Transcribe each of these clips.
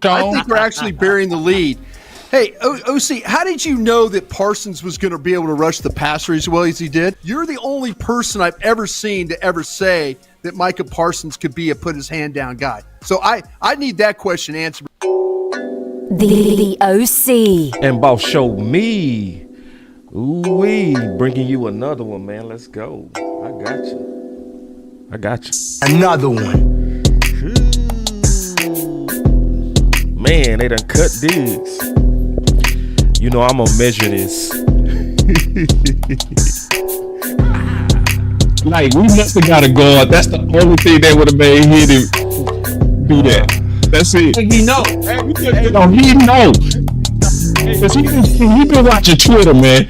I think we're actually burying the lead. Hey, OC, how did you know that Parsons was going to be able to rush the passer as well as he did? You're the only person I've ever seen to ever say that Micah Parsons could be a put his hand down guy. So I need that question answered. The OC. And boss showed me. Ooh-wee, bringing you another one, man. Let's go. I got you. Another one. Man, they done cut Diggs. You know I'm gonna measure this. Like, we must have got a guard. That's the only thing that would have made him do that. That's it. He know. He know. Cause he been watching Twitter, man.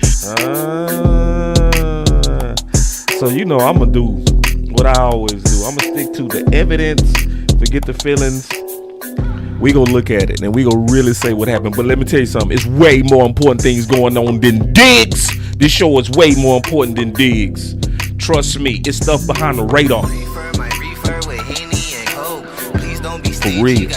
So you know I'm gonna do what I always do. I'm gonna stick to the evidence, forget the feelings. We gonna look at it and we gonna really say what happened. But let me tell you something, it's way more important things going on than Diggs. This show is way more important than Diggs. Trust me, it's stuff behind the radar. For real.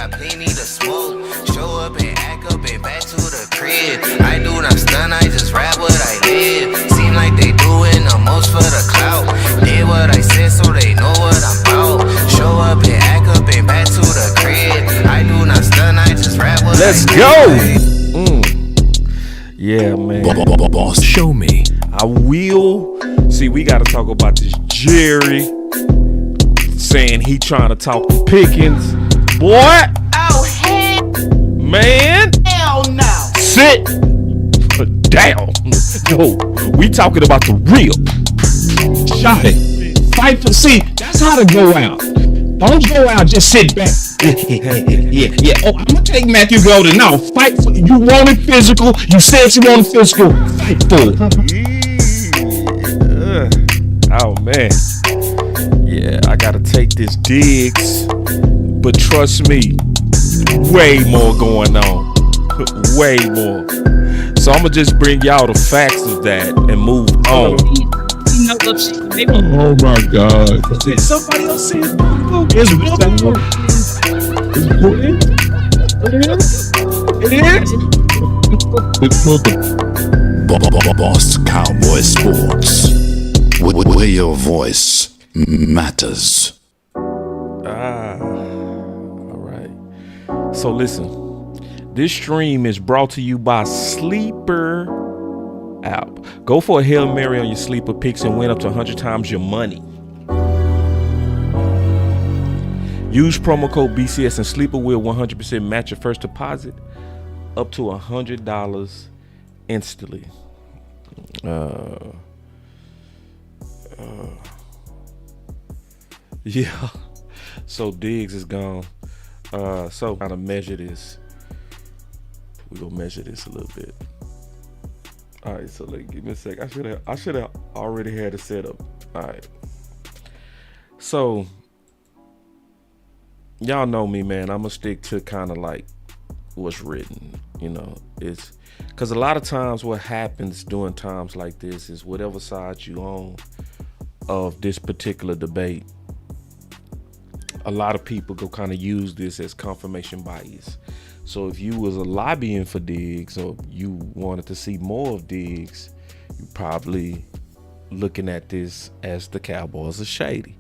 I do not stun, I just rap what I live. Seem like they doing the most for the clout. Did what I said so they know what I'm about. Show up and act up and back to the crib. I do not stun, I just rap what Let's I go. live. Yeah, man. Boss, show me. I will. See, we got to talk about this Jerry saying he trying to talk to Pickens. Boy. Oh, hell. Man. Hell no. Sit down. No, we talking about the real. Shot it. Fight for, see, that's how to go out. Don't go out, just sit back. Yeah. Oh, I'm gonna take Matthew Golden. No, fight for, you wanted physical. You said you wanted physical. Fight for it. Oh man. Yeah, I gotta take this Diggs. But trust me, way more going on. Way more. So I'm gonna just bring y'all the facts of that and move on. Oh my God. Somebody else said Boss Cowboy Sports, where your voice matters. All right. So listen, this stream is brought to you by Sleeper app. Go for a Hail Mary on your Sleeper picks and win up to 100 times your money. Use promo code BCS and Sleeper will 100% match your first deposit up to $100 instantly. Yeah. So Diggs is gone. So how to measure this? We gonna measure this a little bit. All right, so give me a sec. I should have already had it set up. All right. So y'all know me, man. I'm gonna stick to kind of like what's written. You know, it's because a lot of times what happens during times like this is whatever side you on of this particular debate, a lot of people go kind of use this as confirmation bias. So if you was lobbying for Diggs or you wanted to see more of Diggs, you probably looking at this as the Cowboys are shady.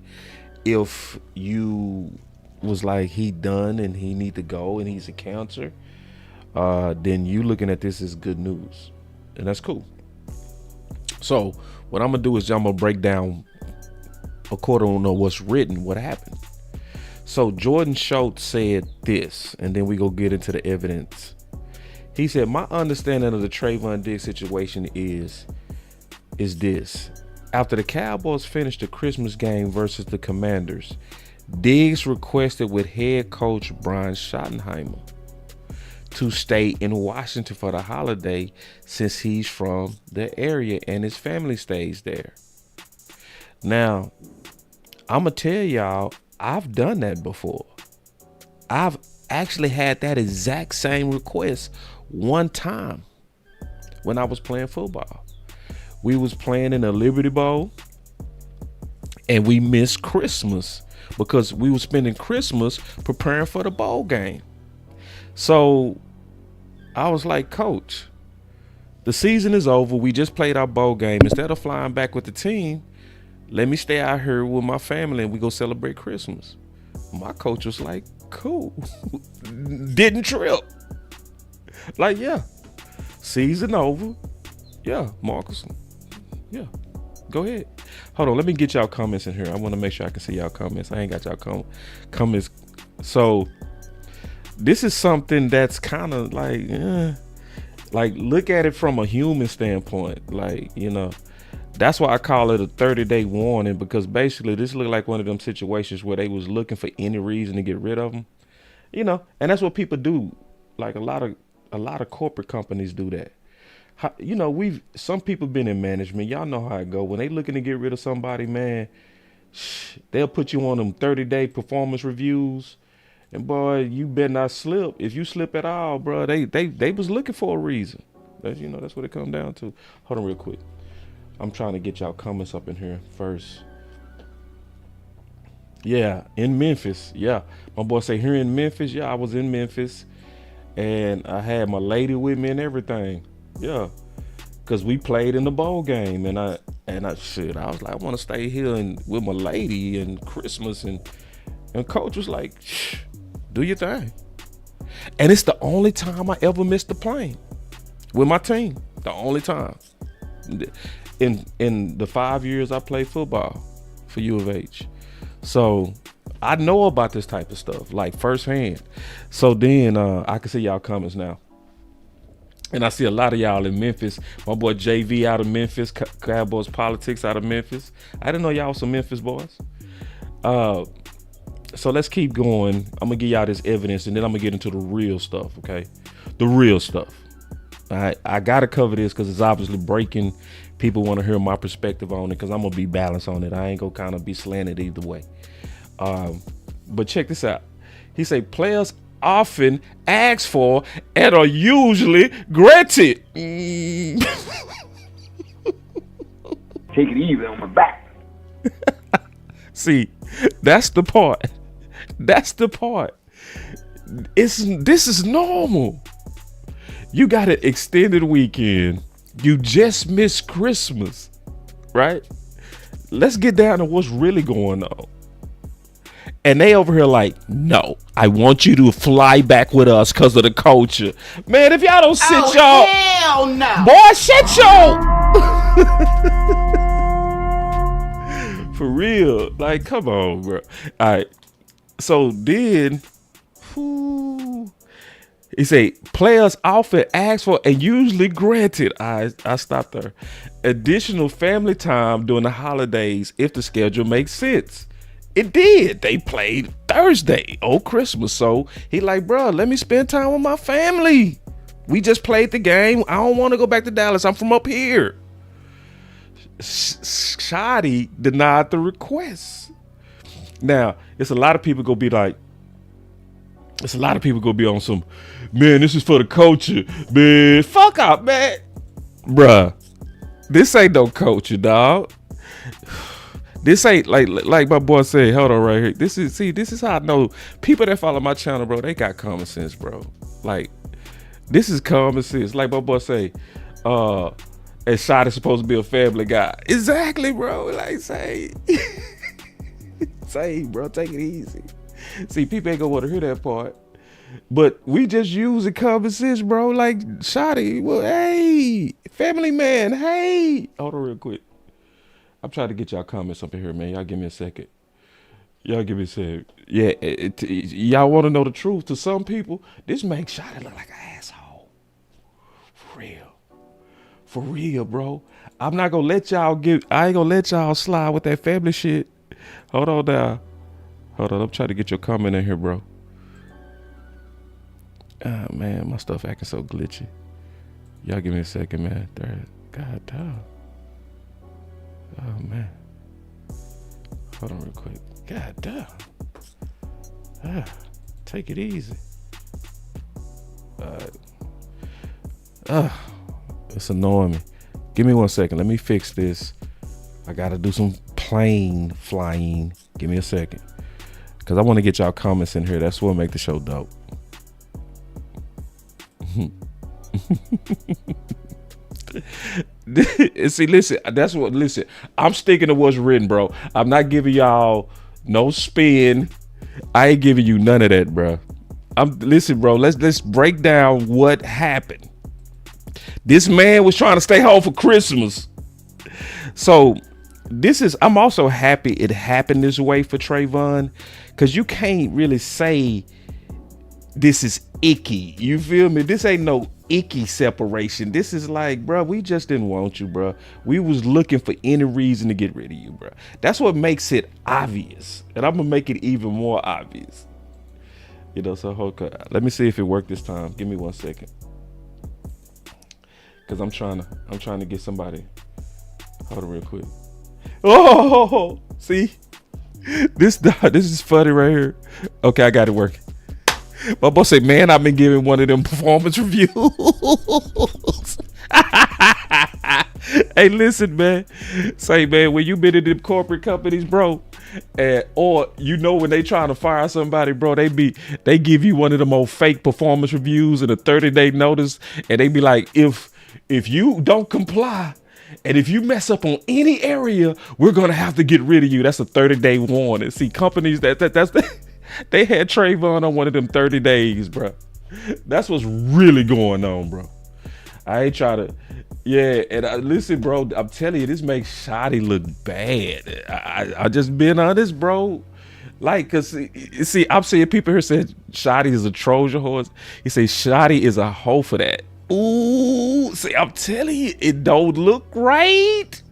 If you was like he done and he need to go and he's a counter, then you looking at this as good news, and that's cool. So what I'm gonna do is I'm gonna break down according to what's written what happened. So Jordan Schultz said this, and then we go get into the evidence. He said, my understanding of the Trevon Diggs situation is this. After the Cowboys finished the Christmas game versus the Commanders, Diggs requested with head coach Brian Schottenheimer to stay in Washington for the holiday since he's from the area and his family stays there. Now, I'm going to tell y'all, I've done that before. I've actually had that exact same request one time when I was playing football. We was playing in a Liberty Bowl and we missed Christmas because we were spending Christmas preparing for the bowl game. So I was like, Coach, the season is over. We just played our bowl game. Instead of flying back with the team, let me stay out here with my family and we go celebrate Christmas. My coach was like, cool. Didn't trip. Like, yeah, season over. Yeah, Marcus. Yeah, go ahead. Hold on, let me get y'all comments in here. I want to make sure I can see y'all comments. I ain't got y'all comments. So this is something that's kind of like look at it from a human standpoint. Like, you know, that's why I call it a 30-day warning, because basically this looked like one of them situations where they was looking for any reason to get rid of them, you know, and that's what people do. Like a lot of corporate companies do that. You know, some people been in management. Y'all know how it go. When they looking to get rid of somebody, man, they'll put you on them 30-day performance reviews. And boy, you better not slip. If you slip at all, bro, they was looking for a reason. That's, you know, that's what it come down to. Hold on real quick. I'm trying to get y'all comments up in here first. Yeah, in Memphis. Yeah, my boy say here in Memphis. Yeah, I was in Memphis, and I had my lady with me and everything. Yeah, cause we played in the bowl game, and I was like, I want to stay here and with my lady and Christmas, and coach was like, shh, do your thing. And it's the only time I ever missed the plane with my team. The only time in the 5 years I played football for U of H. So I know about this type of stuff like firsthand. So then I can see y'all comments now. And I see a lot of y'all in Memphis. My boy JV out of Memphis, Cowboys Politics out of Memphis. I didn't know y'all was some Memphis boys. So let's keep going. I'm gonna give y'all this evidence, and then I'm gonna get into the real stuff, okay? The real stuff. All right, I gotta cover this because it's obviously breaking. People want to hear my perspective on it because I'm gonna be balanced on it. I ain't gonna kind of be slanted either way. But check this out. He say players often asked for and are usually granted. Take it easy on my back. See, that's the part. That's the part. This is normal. You got an extended weekend. You just missed Christmas, right? Let's get down to what's really going on. And they over here like, no, I want you to fly back with us because of the culture. Man, if y'all don't sit y'all. Hell no. Boy, sit y'all. For real. Like, come on, bro. All right. So then, he say, players often ask for and usually granted, I stopped there, additional family time during the holidays if the schedule makes sense. It did. They played Thursday on Christmas. So he like, bro, let me spend time with my family. We just played the game. I don't want to go back to Dallas. I'm from up here. Shoddy denied the request. Now, it's a lot of people gonna be like, it's a lot of people gonna be on some, man, this is for the culture. Man, fuck up, man. Bruh, this ain't no culture, dog. This ain't like my boy said, hold on right here. This is how I know people that follow my channel, bro, they got common sense, bro. Like, this is common sense. Like my boy say, and Shot is supposed to be a family guy. Exactly, bro. Like, say, bro, take it easy. See, people ain't gonna want to hear that part. But we just use the common sense, bro. Like, Shotty, well, hey, family man, hey. Hold on real quick. I'm trying to get y'all comments up in here, man. Y'all give me a second. Y'all give me a second. Yeah, y'all want to know the truth. To some people, this makes Shotty look like an asshole. For real. For real, bro. I'm not gonna let y'all I ain't gonna let y'all slide with that family shit. Hold on now. Hold on, I'm trying to get your comment in here, bro. Ah, man, my stuff acting so glitchy. Y'all give me a second, man. God damn. Oh, man. Hold on real quick. God damn. Take it easy. It's annoying me. Give me 1 second. Let me fix this. I gotta do some plane flying. Give me a second. Because I want to get y'all comments in here. That's what make the show dope. See, listen, listen, I'm sticking to what's written, bro. I'm not giving y'all no spin. I ain't giving you none of that, bro. Listen, bro, let's break down what happened. This man was trying to stay home for Christmas. So I'm also happy it happened this way for Trevon, because you can't really say this is icky. You feel me? This ain't no icky separation. This is like, bro, we just didn't want you, bro. We was looking for any reason to get rid of you, bro. That's what makes it obvious. And I'm gonna make it even more obvious. You know, so let me see if it worked this time. Give me 1 second. Cause I'm trying to get somebody. Hold on real quick. Oh, see? This is funny right here. Okay, I got it working. My boss said, man, I've been giving one of them performance reviews. Hey, listen, man. Say, man, when you been in them corporate companies, bro, or when they trying to fire somebody, bro, they give you one of them old fake performance reviews and a 30-day notice, and they be like, if you don't comply, and if you mess up on any area, we're gonna have to get rid of you. That's a 30-day warning. See, companies they had Trevon on one of them 30 days, bro. That's what's really going on, bro. I ain't try to, and listen, bro, I'm telling you, this makes Shotty look bad. I just been honest, bro. Like, cause see, I'm seeing people here saying Shotty is a Trojan horse. He say Shotty is a hoe for that. Ooh, see, I'm telling you, it don't look right.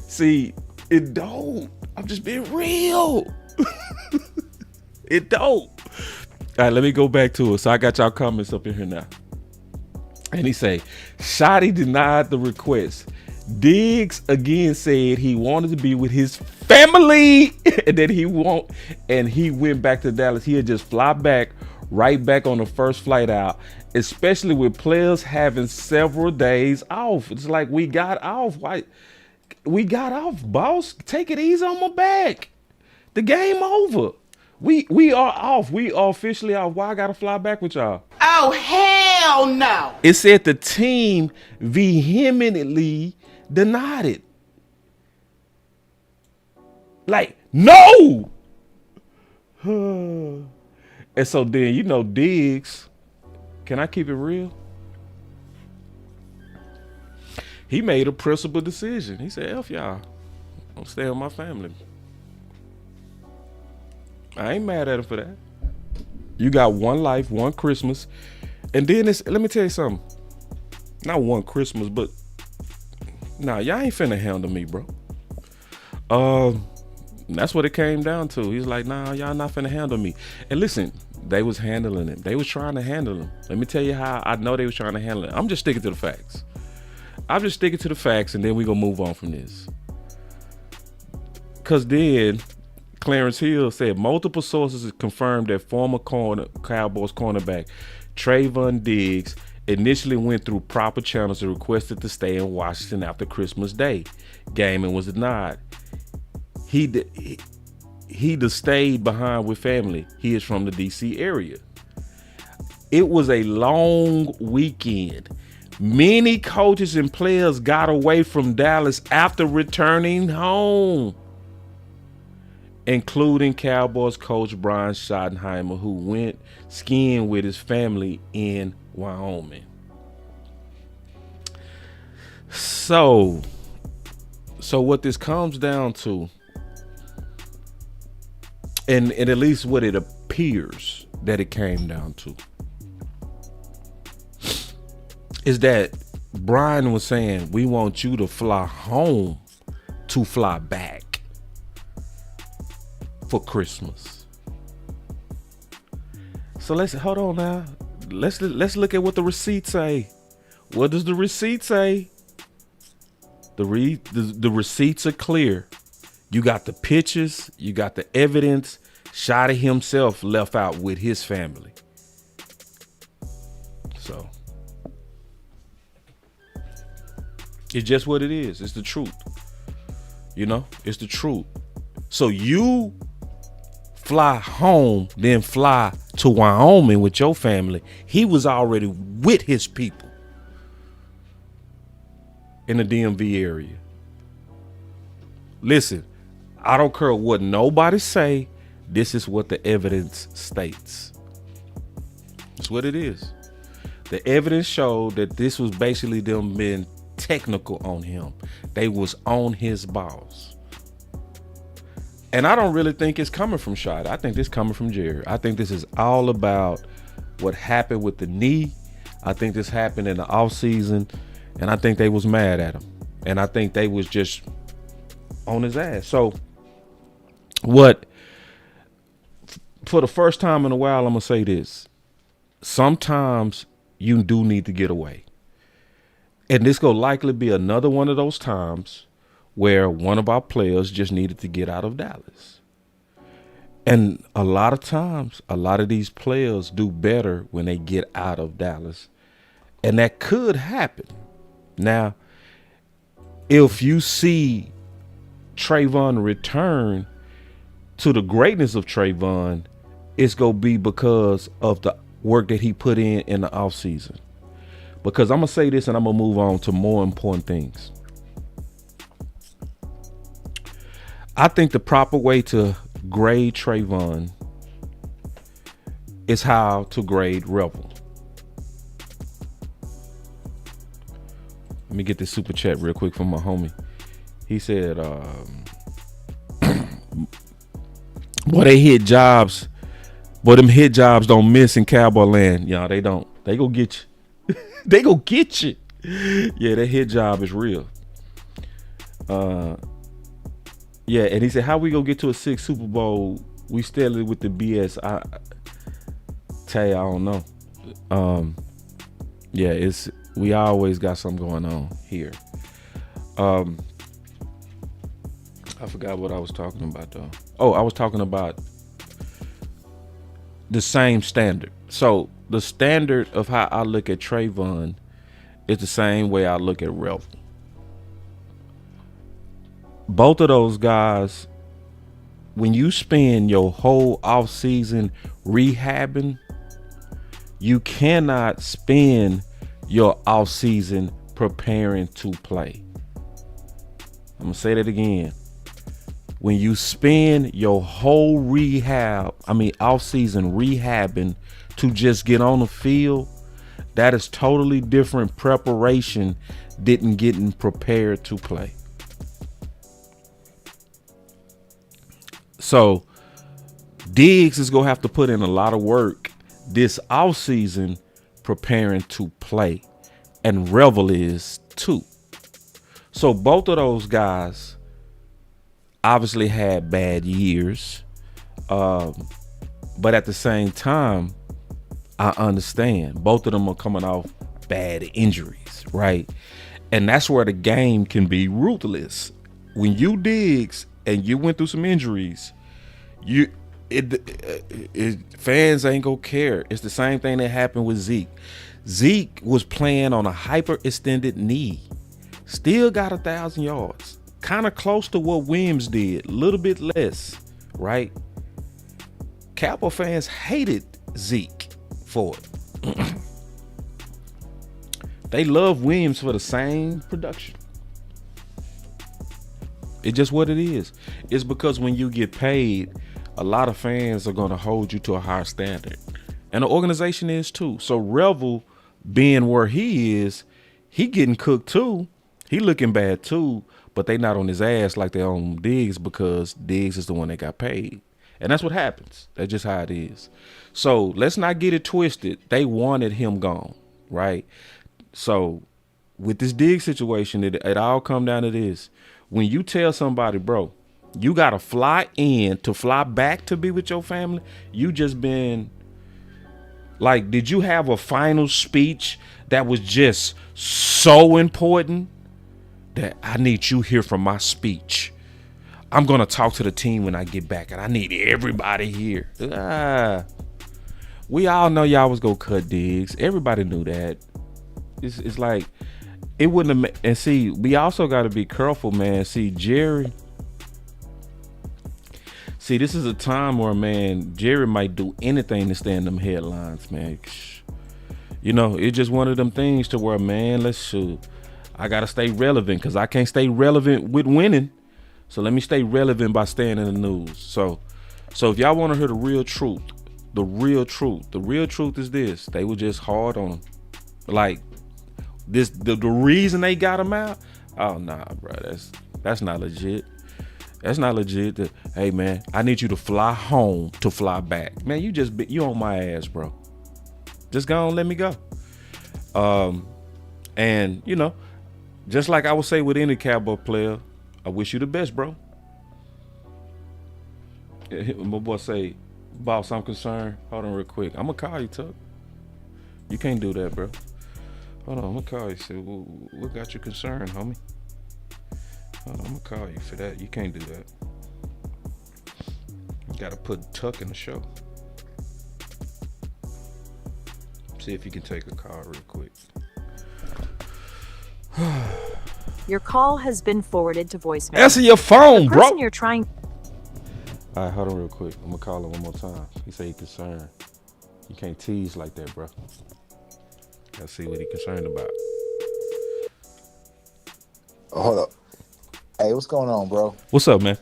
See, it don't. I'm just being real. It don't. All right, let me go back to it. So I got y'all comments up in here now. And he say, Shotty denied the request. Diggs again said he wanted to be with his family and that he went back to Dallas. He'll just fly back right back on the first flight out, especially with players having several days off. It's like, we got off. Why? We got off, boss. Take it easy on my back. The game over. We are off. We are officially off. Why I gotta fly back with y'all? Oh, hell no. It said the team vehemently denied it. Like, no! And so then, Diggs, can I keep it real? He made a principled decision. He said, F y'all. I'm staying with my family. I ain't mad at him for that. You got one life, one Christmas. And then let me tell you something. Not one Christmas, but y'all ain't finna handle me, bro. That's what it came down to. He's like, nah, y'all not finna handle me. And listen, they was handling him. They was trying to handle him. Let me tell you how I know they was trying to handle it. I'm just sticking to the facts. I'm just sticking to the facts, and then we gonna move on from this. Cause then Clarence Hill said multiple sources have confirmed that former Cowboys cornerback Trevon Diggs initially went through proper channels and requested to stay in Washington after Christmas Day game and was denied. He stayed behind with family. He is from the DC area. It was a long weekend. Many coaches and players got away from Dallas after returning home, including Cowboys coach Brian Schottenheimer, who went skiing with his family in Wyoming. So what this comes down to, and at least what it appears that it came down to, is that Brian was saying, we want you to fly home to fly back for Christmas. So hold on now. Let's look at what the receipts say. What does the receipt say? The receipts are clear. You got the pictures, you got the evidence. Shotty himself left out with his family. So it's just what it is. It's the truth. It's the truth. So you fly home, then fly to Wyoming with your family. He was already with his people in the DMV area. Listen, I don't care what nobody say. This is what the evidence states. That's what it is. The evidence showed that this was basically them being technical on him. They was on his balls. And I don't really think it's coming from Shad. I think this coming from Jerry. I think this is all about what happened with the knee. I think this happened in the offseason, and I think they was mad at him. And I think they was just on his ass. So for the first time in a while, I'm going to say this. Sometimes you do need to get away. And this going to likely be another one of those times where one of our players just needed to get out of Dallas. And a lot of times, a lot of these players do better when they get out of Dallas. And that could happen. Now, if you see Trevon return to the greatness of Trevon, it's going to be because of the work that he put in the offseason. Because I'm going to say this and I'm going to move on to more important things. I think the proper way to grade Trevon is how to grade Rebel. Let me get this super chat real quick from my homie. He said, boy, they hit jobs. Boy, them hit jobs don't miss in Cowboy land. Y'all, they don't. They go get you. They go get you. Yeah, that hit job is real. Yeah, and he said, how we gonna get to a 6th Super Bowl? We still with the BS. I don't know. Yeah, we always got something going on here. I forgot what I was talking about though. Oh, I was talking about the same standard. So the standard of how I look at Trevon is the same way I look at Revel. Both of those guys, when you spend your whole offseason rehabbing, you cannot spend your offseason preparing to play. I'm going to say that again. When you spend your whole offseason rehabbing to just get on the field, that is totally different preparation than getting prepared to play. So Diggs is going to have to put in a lot of work this offseason preparing to play. And Revel is too. So both of those guys obviously had bad years. But at the same time, I understand both of them are coming off bad injuries, right? And that's where the game can be ruthless. When you Diggs and you went through some injuries, fans ain't gonna care. It's the same thing that happened with Zeke. Zeke was playing on a hyperextended knee, still got 1,000 yards, kind of close to what Williams did, a little bit less, right? Cowboy fans hated Zeke for it. They love Williams for the same production. It's just what it is. It's because when you get paid, a lot of fans are going to hold you to a higher standard. And the organization is too. So Revel being where he is, he getting cooked too. He looking bad too, but they not on his ass like they on Diggs because Diggs is the one that got paid. And that's what happens. That's just how it is. So let's not get it twisted. They wanted him gone, right? So with this Diggs situation, it all come down to this. When you tell somebody, bro, you got to fly in to fly back to be with your family, you just been like, did you have a final speech that was just so important that I need you here for my speech? I'm going to talk to the team when I get back and I need everybody here. We all know y'all was going to cut Diggs. Everybody knew that. It's like, it wouldn't have, and see, we also got to be careful, man. See, Jerry See, this is a time where, man, Jerry might do anything to stay in them headlines, man. You know, it's just one of them things to where, man, let's shoot. I got to stay relevant because I can't stay relevant with winning. So let me stay relevant by staying in the news. So if y'all want to hear the real truth is this. They were just hard on him. Like, this, the reason they got him out, oh, nah, bro, that's not legit. That's not legit. Hey, man, I need you to fly home to fly back. Man, you on my ass, bro. Just go on, let me go. And, you know, just like I would say with any Cowboy player, I wish you the best, bro. My boy say, boss, I'm concerned. Hold on real quick. I'm going to call you, Tuck. You can't do that, bro. Hold on, I'm going to call you. Say, what got you concerned, homie? Hold on, I'm going to call you for that. You can't do that. You got to put Tuck in the show. See if you can take a call real quick. Your call has been forwarded to voicemail. Answer your phone, bro. You're trying. All right, hold on real quick. I'm gonna call him one more time. He say he concerned. You can't tease like that, bro. Gotta see what he concerned about. Oh, hold up. Hey, what's going on, bro? What's up, man?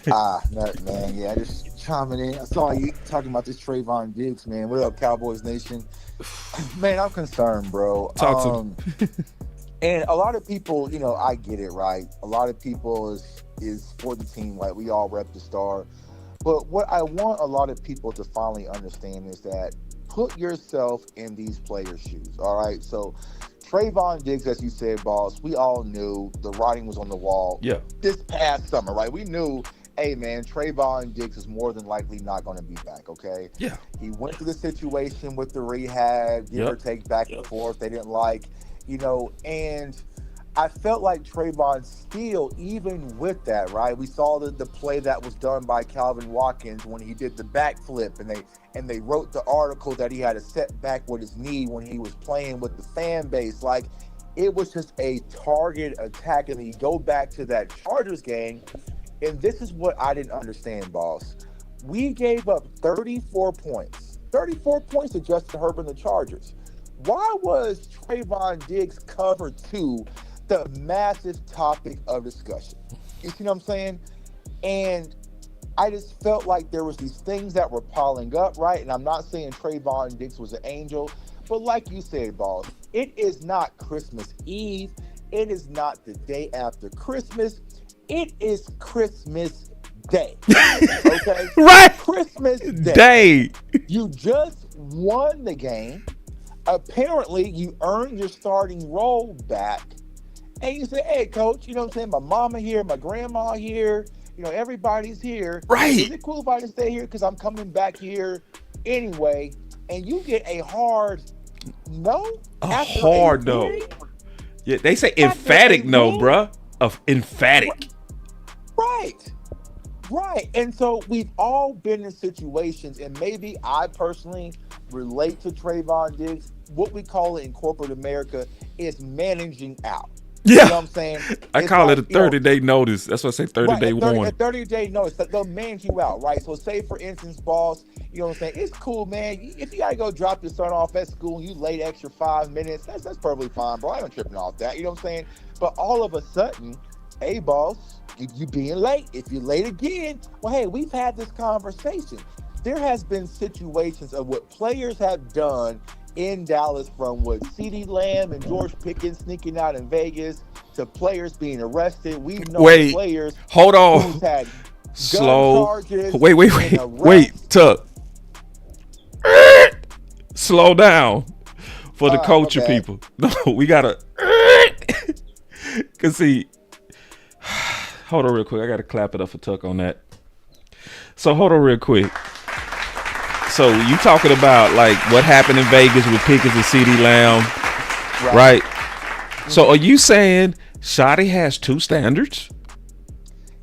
Nothing, man. Yeah, just chiming in. I saw you talking about this Trevon Diggs, man. What up, Cowboys Nation? Man, I'm concerned, bro. Talk to me. And a lot of people, you know, I get it, right? A lot of people is for the team, like we all rep the star. But what I want a lot of people to finally understand is that put yourself in these players' shoes, all right? So Trevon Diggs, as you said, boss, we all knew the writing was on the wall. Yeah. This past summer, right? We knew, hey, man, Trevon Diggs is more than likely not going to be back, okay? Yeah. He went through the situation with the rehab, give or take back and forth. They didn't like, you know, and I felt like Trevon still, even with that, right? We saw the play that was done by Calvin Watkins when he did the backflip, and they wrote the article that he had a setback with his knee when he was playing with the fan base. Like, it was just a target attack. And you go back to that Chargers game, and this is what I didn't understand, boss. We gave up 34 points. 34 points to Justin Herbert and the Chargers. Why was Trevon Diggs cover 2 the massive topic of discussion? You see what I'm saying? And I just felt like there was these things that were piling up, right? And I'm not saying Trevon Diggs was an angel, but like you said, boss, it is not Christmas Eve. It is not the day after Christmas. It is Christmas Day. Okay? Right. Christmas Day. You just won the game. Apparently, you earned your starting role back. And you say, hey, coach, you know what I'm saying? My mama here, my grandma here, you know, everybody's here. Right. Is it cool if I just stay here because I'm coming back here anyway? And you get a hard no? A hard no. Yeah, they say emphatic no, bruh. Emphatic. Right. And so we've all been in situations, and maybe I personally relate to Trevon Diggs. What we call it in corporate America is managing out. Yeah. You know what I'm saying? I call it a 30-day notice. That's what I say, 30-day warning. A 30-day notice. They'll manage you out, right? So say, for instance, boss, you know what I'm saying? It's cool, man. If you got to go drop your son off at school and you late extra 5 minutes, that's perfectly fine, bro. I ain't tripping off that. You know what I'm saying? But all of a sudden, hey, boss, you being late. If you're late again, well, hey, we've had this conversation. There has been situations of what players have done in Dallas, from what CeeDee Lamb and George Pickens sneaking out in Vegas to players being arrested. We've known players hold on. who's had slow charges. Wait, Tuck. Slow down for the culture people. No, we gotta cause see, hold on real quick. I gotta clap it up for Tuck on that. So hold on real quick. So you talking about like what happened in Vegas with Pickens and CeeDee Lamb, right? So are you saying Shotty has 2 standards?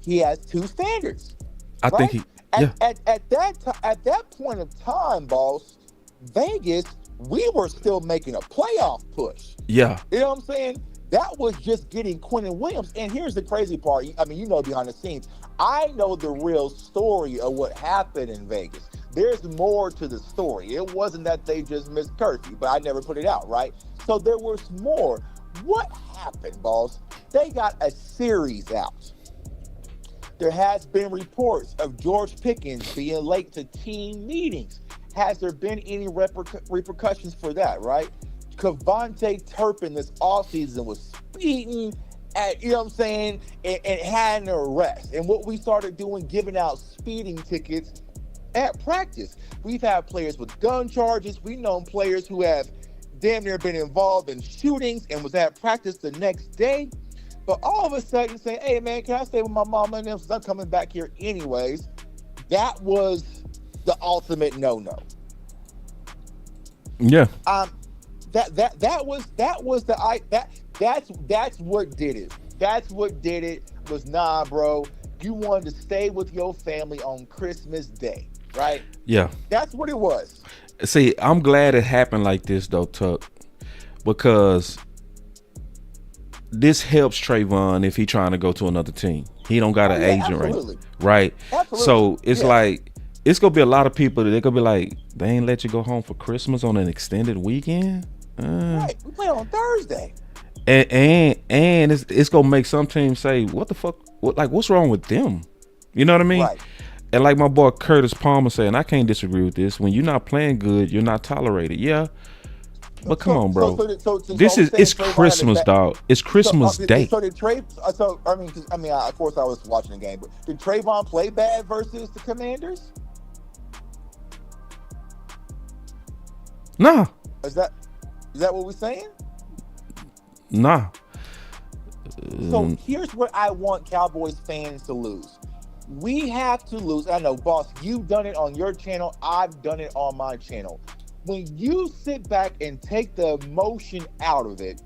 He has 2 standards. I think he. Yeah. At that point of time, boss, Vegas, we were still making a playoff push. Yeah. You know what I'm saying? That was just getting Quentin Williams. And here's the crazy part. I mean, behind the scenes, I know the real story of what happened in Vegas. There's more to the story. It wasn't that they just missed curfew, but I never put it out, right? So there was more. What happened, boss? They got a series out. There has been reports of George Pickens being late to team meetings. Has there been any repercussions for that, right? Kevontae Turpin this offseason was speeding at, and had an arrest. And what we started doing, giving out speeding tickets at practice. We've had players with gun charges. We've known players who have damn near been involved in shootings and was at practice the next day. But all of a sudden saying, hey, man, can I stay with my mama and them since I'm coming back here anyways? That was the ultimate no-no. Yeah. That's what did it. That's what did it was, nah, bro, you wanted to stay with your family on Christmas Day, right? Yeah. That's what it was. See, I'm glad it happened like this though, Tuck, because this helps Trevon if he trying to go to another team. He don't got an agent, right? Absolutely. So it's like, it's gonna be a lot of people that they're gonna be like, they ain't let you go home for Christmas on an extended weekend. Right, we play on Thursday. And it's gonna make some teams say, what the fuck? What's wrong with them? You know what I mean? Right. And like my boy Curtis Palmer said, and I can't disagree with this, when you're not playing good, you're not tolerated. Yeah. But come on, bro. It's Christmas, dog. It's Christmas Day. So did of course I was watching the game, but did Trevon play bad versus the Commanders? Nah. Is that what we're saying? Nah. So here's what I want Cowboys fans to lose. We have to lose. I know, boss, you've done it on your channel. I've done it on my channel. When you sit back and take the emotion out of it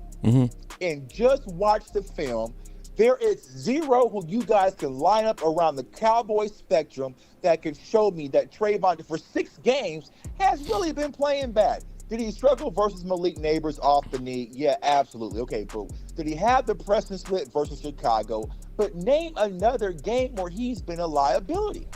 and just watch the film, there is zero who you guys can line up around the Cowboys spectrum that can show me that Trevon, for 6 games, has really been playing bad. Did he struggle versus Malik Neighbors off the knee? Yeah, absolutely. Okay, boom. Did he have the Preston split versus Chicago? But name another game where he's been a liability.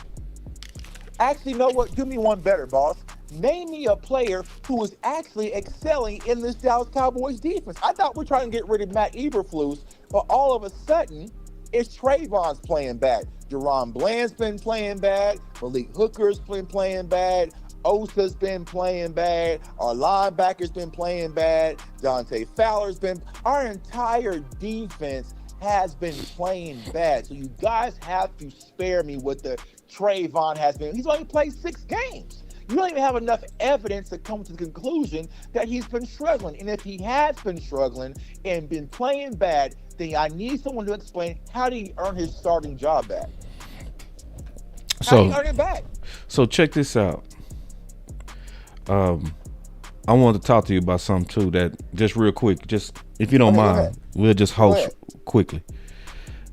Actually, you know what? Do me one better, boss. Name me a player who is actually excelling in this Dallas Cowboys defense. I thought we're trying to get rid of Matt Eberflus, but all of a sudden, it's Trayvon's playing bad. Deron Bland's been playing bad. Malik Hooker's been playing bad. Osa's been playing bad. Our linebacker's been playing bad. Dante Fowler's been. Our entire defense has been playing bad. So you guys have to spare me with the Trevon has been. He's only played 6 games. You don't even have enough evidence to come to the conclusion that he's been struggling. And if he has been struggling and been playing bad, then I need someone to explain how did he earn his starting job back? How did he earn it back? So check this out. I wanted to talk to you about something too, that just real quick, just if you don't mind, we'll just host quickly.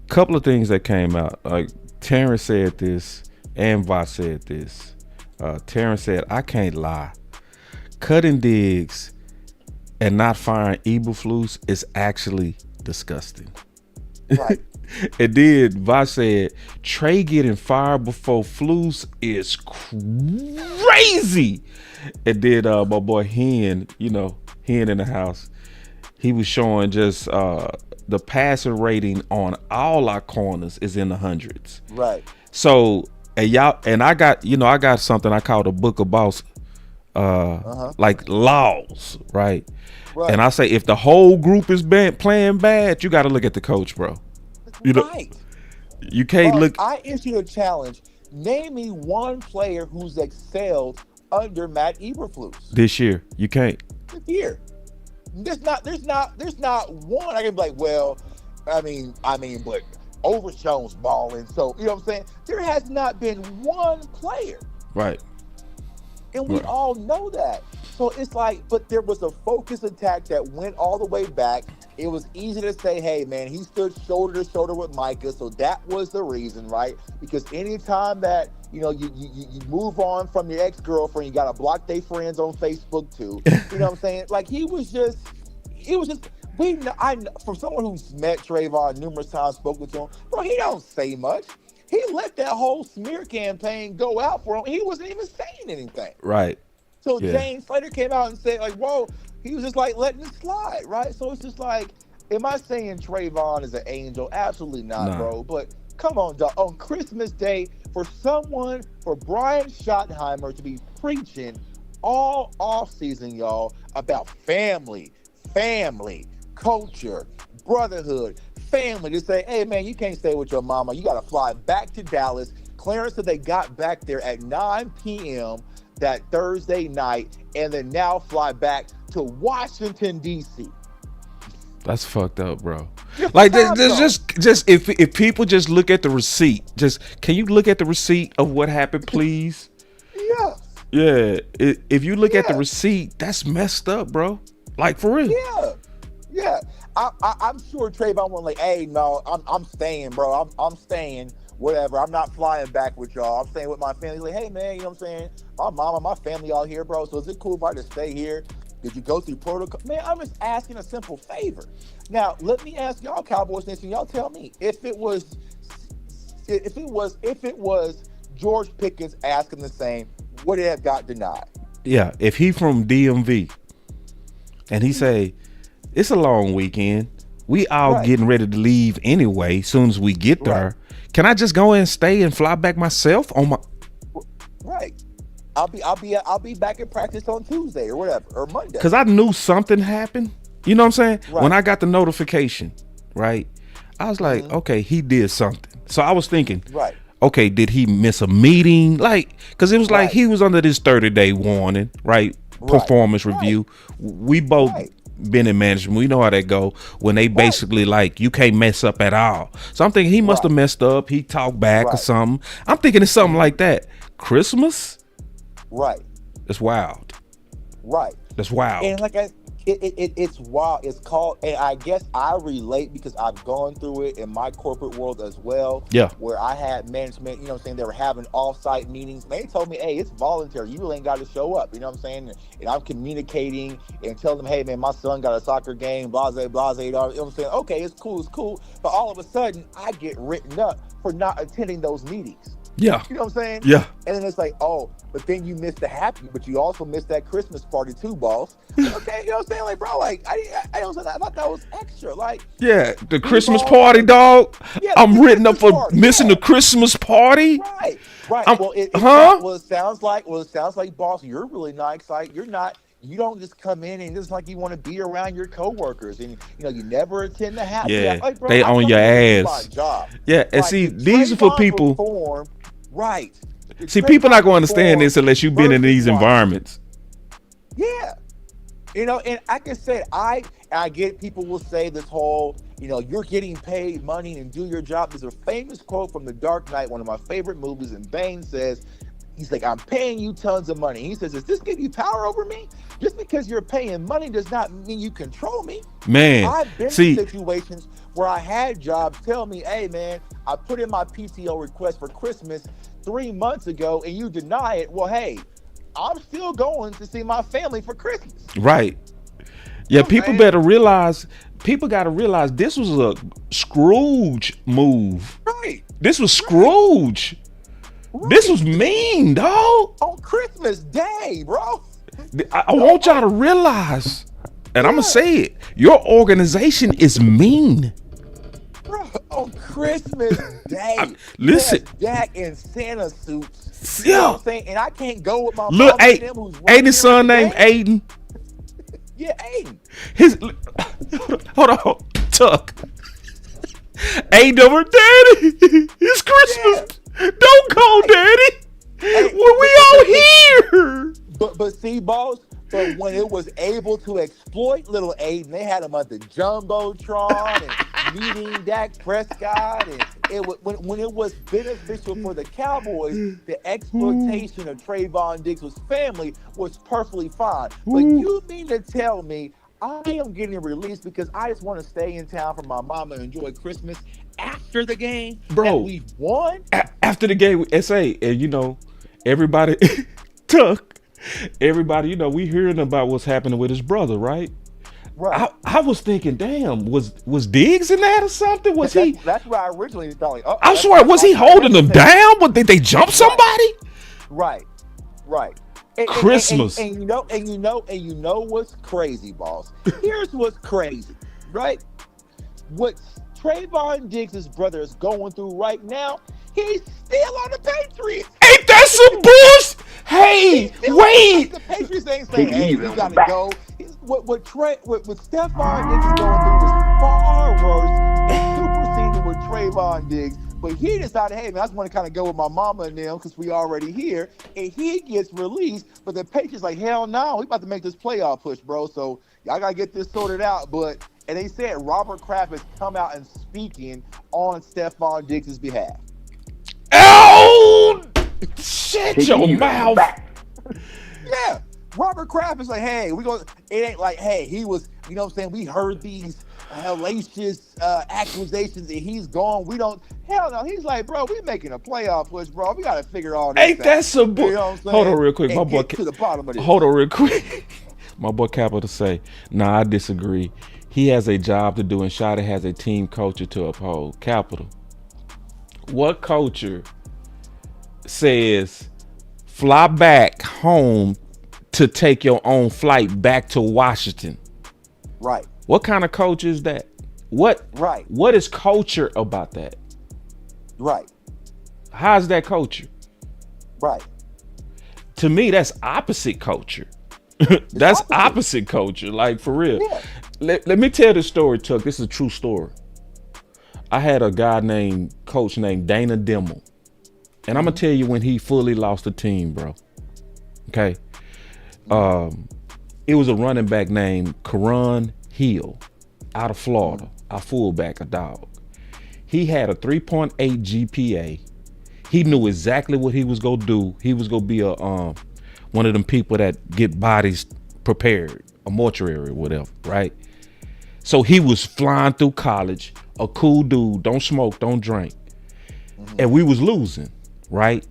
Couple of things that came out. Like Terrence said this and Voss said this. Terrence said, I can't lie. Cutting Diggs and not firing Eberflus is actually disgusting. Right. And then Voss said, Trey getting fired before Flus is crazy. And then my boy Hen in the house, he was showing just the passer rating on all our corners is in the hundreds. Right. So I got something I call the Book of Boss, like laws, right? And I say if the whole group is playing bad, you got to look at the coach, bro. Right. You can't look. I issue a challenge. Name me one player who's excelled under Matt Eberflus This year. You can't. This year. There's not one. I can be like, well, I mean, but Overshown's balling. So, you know what I'm saying? There has not been one player. Right. And we all know that. So it's like, but there was a focused attack that went all the way back. It was easy to say, hey, man, he stood shoulder to shoulder with Micah. So that was the reason, right? Because anytime that, you move on from your ex-girlfriend, you got to block their friends on Facebook too. You know what I'm saying? Like, it was just, From someone who's met Trevon numerous times, spoken to him, bro, he don't say much. He let that whole smear campaign go out for him. He wasn't even saying anything. Right. So James Slater came out and said, like, whoa, he was just like letting it slide, right? So it's just like, am I saying Trevon is an angel? Absolutely not, bro. But come on, dog. On Christmas Day, for Brian Schottenheimer to be preaching all off season, y'all, about family, culture, brotherhood, family, to say, hey, man, you can't stay with your mama. You got to fly back to Dallas. Clarence said they got back there at 9 p.m. that Thursday night, and then now fly back to Washington, D.C. That's fucked up, bro. Like, just if people just look at the receipt, can you look at the receipt of what happened, please? Yeah. Yeah. If you look at the receipt, that's messed up, bro. Like, for real. Yeah. I'm sure Trevon was like, hey, no, I'm staying, bro. I'm staying. Whatever. I'm not flying back with y'all. I'm staying with my family. Like, hey, man, you know what I'm saying? My mama, my family all here, bro. So is it cool if I just stay here? Did you go through protocol? Man, I'm just asking a simple favor. Now, let me ask y'all, Cowboys Nation, y'all tell me if it was George Pickens asking the same, would it have got denied? Yeah, if he from DMV and he say, it's a long weekend, we all getting ready to leave anyway, soon as we get there. Can I just go and stay and fly back myself on my? Right. I'll be back in practice on Tuesday or whatever, or Monday. Because I knew something happened. You know what I'm saying? Right. When I got the notification, right, I was like, okay, he did something. So I was thinking, okay, did he miss a meeting? Like, because it was like he was under this 30-day warning, right? Performance review. We both been in management. We know how that go when they basically like, you can't mess up at all. So I'm thinking he must have messed up. He talked back or something. I'm thinking it's something like that. Christmas? Right. It's wild. Right. That's wild. And like it's wild. It's called, and I guess I relate because I've gone through it in my corporate world as well. Yeah. Where I had management, you know what I'm saying, they were having off-site meetings. They told me, hey, it's voluntary. You really ain't got to show up. You know what I'm saying? And I'm communicating and telling them, hey, man, my son got a soccer game, blase, you know what I'm saying? Okay, it's cool. But all of a sudden, I get written up for not attending those meetings. Yeah. You know what I'm saying? Yeah. And then it's like, oh, but then you missed the happy, but you also missed that Christmas party too, boss. Okay, you know what I'm saying? Like, bro, like, I thought that was extra. Like, yeah, the Christmas party, dog. Yeah, I'm written up for missing the Christmas party. Right. Well, it sounds like, boss, you're really not excited. You don't just come in and just like you want to be around your coworkers, and you never attend the happy. Yeah, like, bro, they on your ass. Job. Yeah, and see, these are for people. Right. See, people not going to understand this unless you've been in these environments. Yeah. And like I said, I get people will say this whole, you're getting paid money and do your job. There's a famous quote from The Dark Knight, one of my favorite movies, and Bane says, he's like, I'm paying you tons of money. He says, does this give you power over me? Just because you're paying money does not mean you control me. Man, I've been in situations where I had jobs tell me, hey, man, I put in my PTO request for Christmas 3 months ago and you deny it. Well, hey, I'm still going to see my family for Christmas. Right. Yeah, people better realize, people got to realize this was a Scrooge move. Right. This was Scrooge. Right. This was mean, dog. On Christmas Day, bro. I want y'all to realize, and I'm going to say it, your organization is mean. Bro, on Christmas Day. Listen. Jack in Santa suits. Yeah. You know what I'm saying? And I can't go with my look, Aiden's son named Aiden. Yeah, Aiden. Hold on, Tuck. Aiden over, Daddy. It's Christmas. Yeah. Don't go, Daddy. Hey, we all here. But see, boss, but when it was able to exploit little Aiden, they had him on the Jumbotron and meeting Dak Prescott, and when it was beneficial for the Cowboys, the exploitation of Trevon Diggs' family was perfectly fine. But you mean to tell me I am getting released because I just want to stay in town for my mama and enjoy Christmas after the game? Bro, we've won? After the game with SA, and everybody, Tuck, everybody, we hearing about what's happening with his brother, right? Right. I was thinking, damn, was Diggs in that or something? Was he? That's where I originally thought. Like, I swear, was he holding them down? But did they jump somebody? Right. Christmas. And you know what's crazy, boss? Here's what's crazy, right? What Trevon Diggs' brother is going through right now, he's still on the Patriots. Ain't that some bullshit? Hey, wait. The Patriots ain't saying, hey, you gotta go. What Stephon Diggs is going through is far worse and superseded with Trevon Diggs. But he decided, hey, man, I just want to kind of go with my mama and them because we already here. And he gets released. But the Patriots like, hell no, we about to make this playoff push, bro. So y'all got to get this sorted out. And they said Robert Kraft has come out and speaking on Stephon Diggs' behalf. Oh, shut your mouth. Yeah. Robert Kraft is like, hey, it ain't like, hey, he was, you know what I'm saying? We heard these hellacious accusations and he's gone. Hell no. He's like, bro, we making a playoff push, bro. We got to figure all this out. Ain't that some bull? You know what I'm saying? Hold on real quick. And My boy, get to the bottom of this. hold on real quick. My boy Capital say, nah, I disagree. He has a job to do and Shotty has a team culture to uphold. Capital. What culture says fly back home to take your own flight back to Washington? Right. What kind of culture is that? What is culture about that? Right. How's that culture? Right. To me, that's opposite culture. That's opposite culture, like for real. Yeah. Let me tell this story, Chuck. This is a true story. I had a guy coach named Dana Dimmel. And I'm gonna tell you when he fully lost the team, bro. Okay. It was a running back named Karan Hill out of Florida, a fullback, a dog. He had a 3.8 GPA. He knew exactly what he was gonna do. He was gonna be one of them people that get bodies prepared, a mortuary or whatever, right? So he was flying through college, a cool dude, don't smoke, don't drink. And we was losing, right?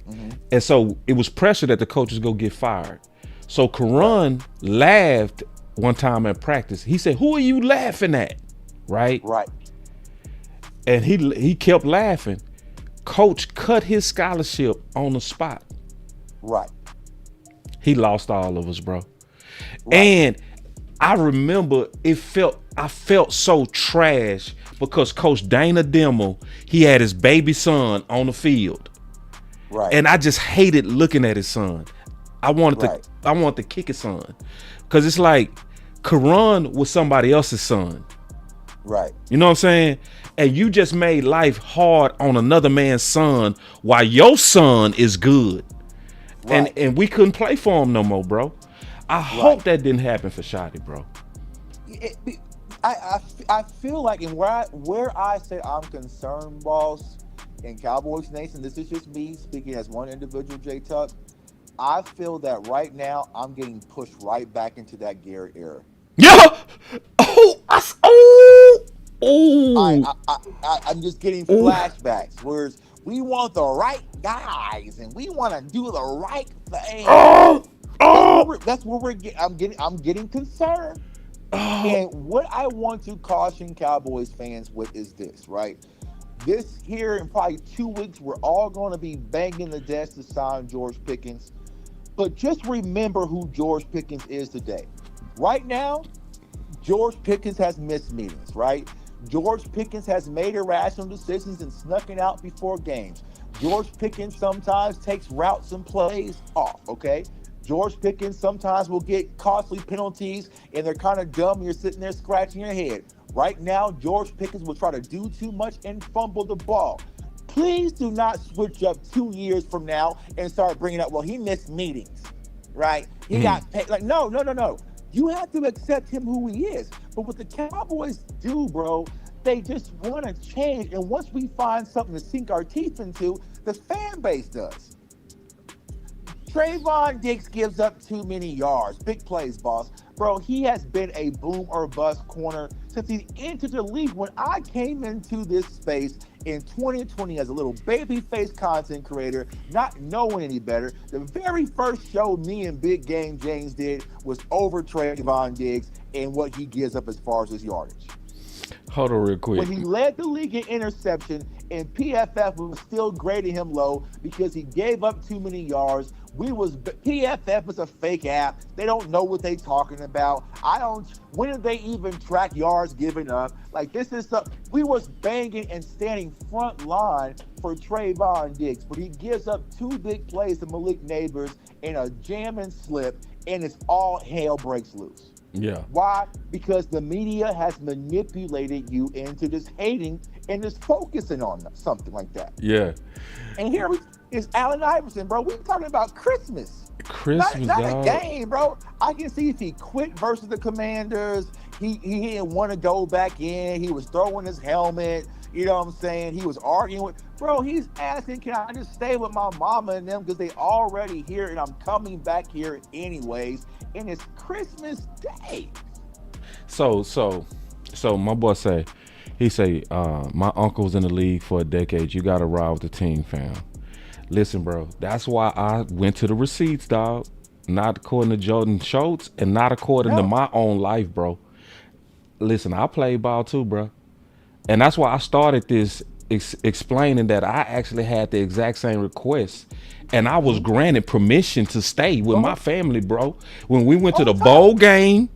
And so it was pressure that the coaches go get fired. So Karan laughed one time at practice. He said, "Who are you laughing at?" Right? Right. And he kept laughing. Coach cut his scholarship on the spot. Right. He lost all of us, bro. Right. And I remember I felt so trash because Coach Dana Dimmel, he had his baby son on the field. Right. And I just hated looking at his son. I wanted to kick his son. Cause it's like Karan was somebody else's son. Right. You know what I'm saying? And you just made life hard on another man's son while your son is good. Right. And we couldn't play for him no more, bro. I hope that didn't happen for Shotty, bro. I feel like, and where I say I'm concerned, boss, in Cowboys Nation, this is just me speaking as one individual, J Tuck. I feel that right now I'm getting pushed right back into that Garrett era. Yeah. I'm just getting flashbacks. Whereas we want the right guys and we want to do the right thing. That's where I'm getting concerned. And what I want to caution Cowboys fans with is this, right? This here in probably 2 weeks, we're all going to be banging the desk to sign George Pickens. But just remember who George Pickens is today. Right now, George Pickens has missed meetings, right? George Pickens has made irrational decisions and snuck out before games. George Pickens sometimes takes routes and plays off, okay? George Pickens sometimes will get costly penalties and they're kind of dumb and you're sitting there scratching your head. Right now, George Pickens will try to do too much and fumble the ball. Please do not switch up 2 years from now and start bringing up, well, he missed meetings, right? He got paid. Like, no. You have to accept him who he is. But what the Cowboys do, bro, they just want to change. And once we find something to sink our teeth into, the fan base does. Trevon Diggs gives up too many yards. Big plays, boss. Bro, he has been a boom or bust corner since he entered the league. When I came into this space in 2020 as a little baby-faced content creator, not knowing any better. The very first show me and Big Game James did was over Trevon Diggs and what he gives up as far as his yardage. Hold on real quick. When he led the league in interception and PFF was still grading him low because he gave up too many yards. PFF was a fake app. They don't know what they talking about. When did they even track yards given up? Like, this is we was banging and standing front line for Trevon Diggs, but he gives up 2 big plays to Malik Neighbors in a jam and slip, and it's all hell breaks loose. Yeah. Why? Because the media has manipulated you into just hating and just focusing on something like that. Yeah. And here is Allen Iverson, bro. We're talking about Christmas. Christmas, not dog. a game, bro. I can see if he quit versus the Commanders, he didn't want to go back in. He was throwing his helmet. You know what I'm saying? He was arguing with, bro, he's asking, can I just stay with my mama and them because they already here and I'm coming back here anyways. And it's Christmas Day. So my boy he say, my uncle was in the league for a decade. You got to ride with the team, fam. Listen, bro, that's why I went to the receipts, dog. Not according to Jordan Schultz and not according to my own life, bro. Listen, I played ball too, bro. And that's why I started this explaining that I actually had the exact same request. And I was granted permission to stay with my family, bro. When we went to the bowl game,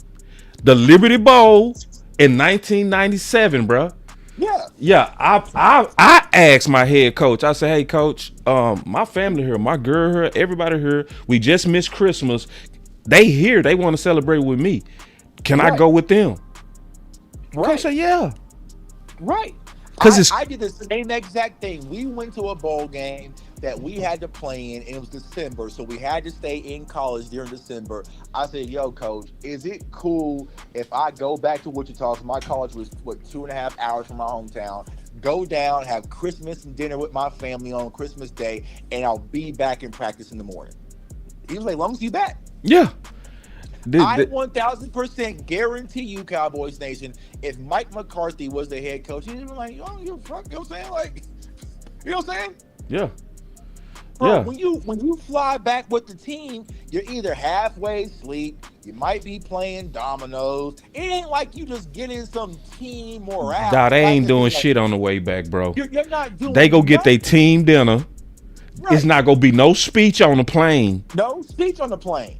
the Liberty Bowl in 1997, bro. Yeah. Yeah, I asked my head coach. I said, hey, coach, my family here, my girl here, everybody here. We just missed Christmas. They here. They want to celebrate with me. Can I go with them? Coach said, yeah. Right. Because I did the same exact thing. We went to a bowl game that we had to play in, and it was December, so we had to stay in college during December. I said, yo, coach, is it cool if I go back to Wichita? So my college was, 2.5 hours from my hometown. Go down, have Christmas and dinner with my family on Christmas Day, and I'll be back in practice in the morning. He was like, as long as you back. Yeah. I 1,000% guarantee you, Cowboys Nation, if Mike McCarthy was the head coach, he'd be like, yo, you fuck, you know what I'm saying? Like, you know what I'm saying? Yeah. Bro, when you fly back with the team, you're either halfway asleep, you might be playing dominoes. It ain't like you just getting some team morale. Nah, they ain't doing shit on the way back, bro. You're not doing They go get their team dinner. Right. It's not gonna be no speech on the plane. No speech on the plane.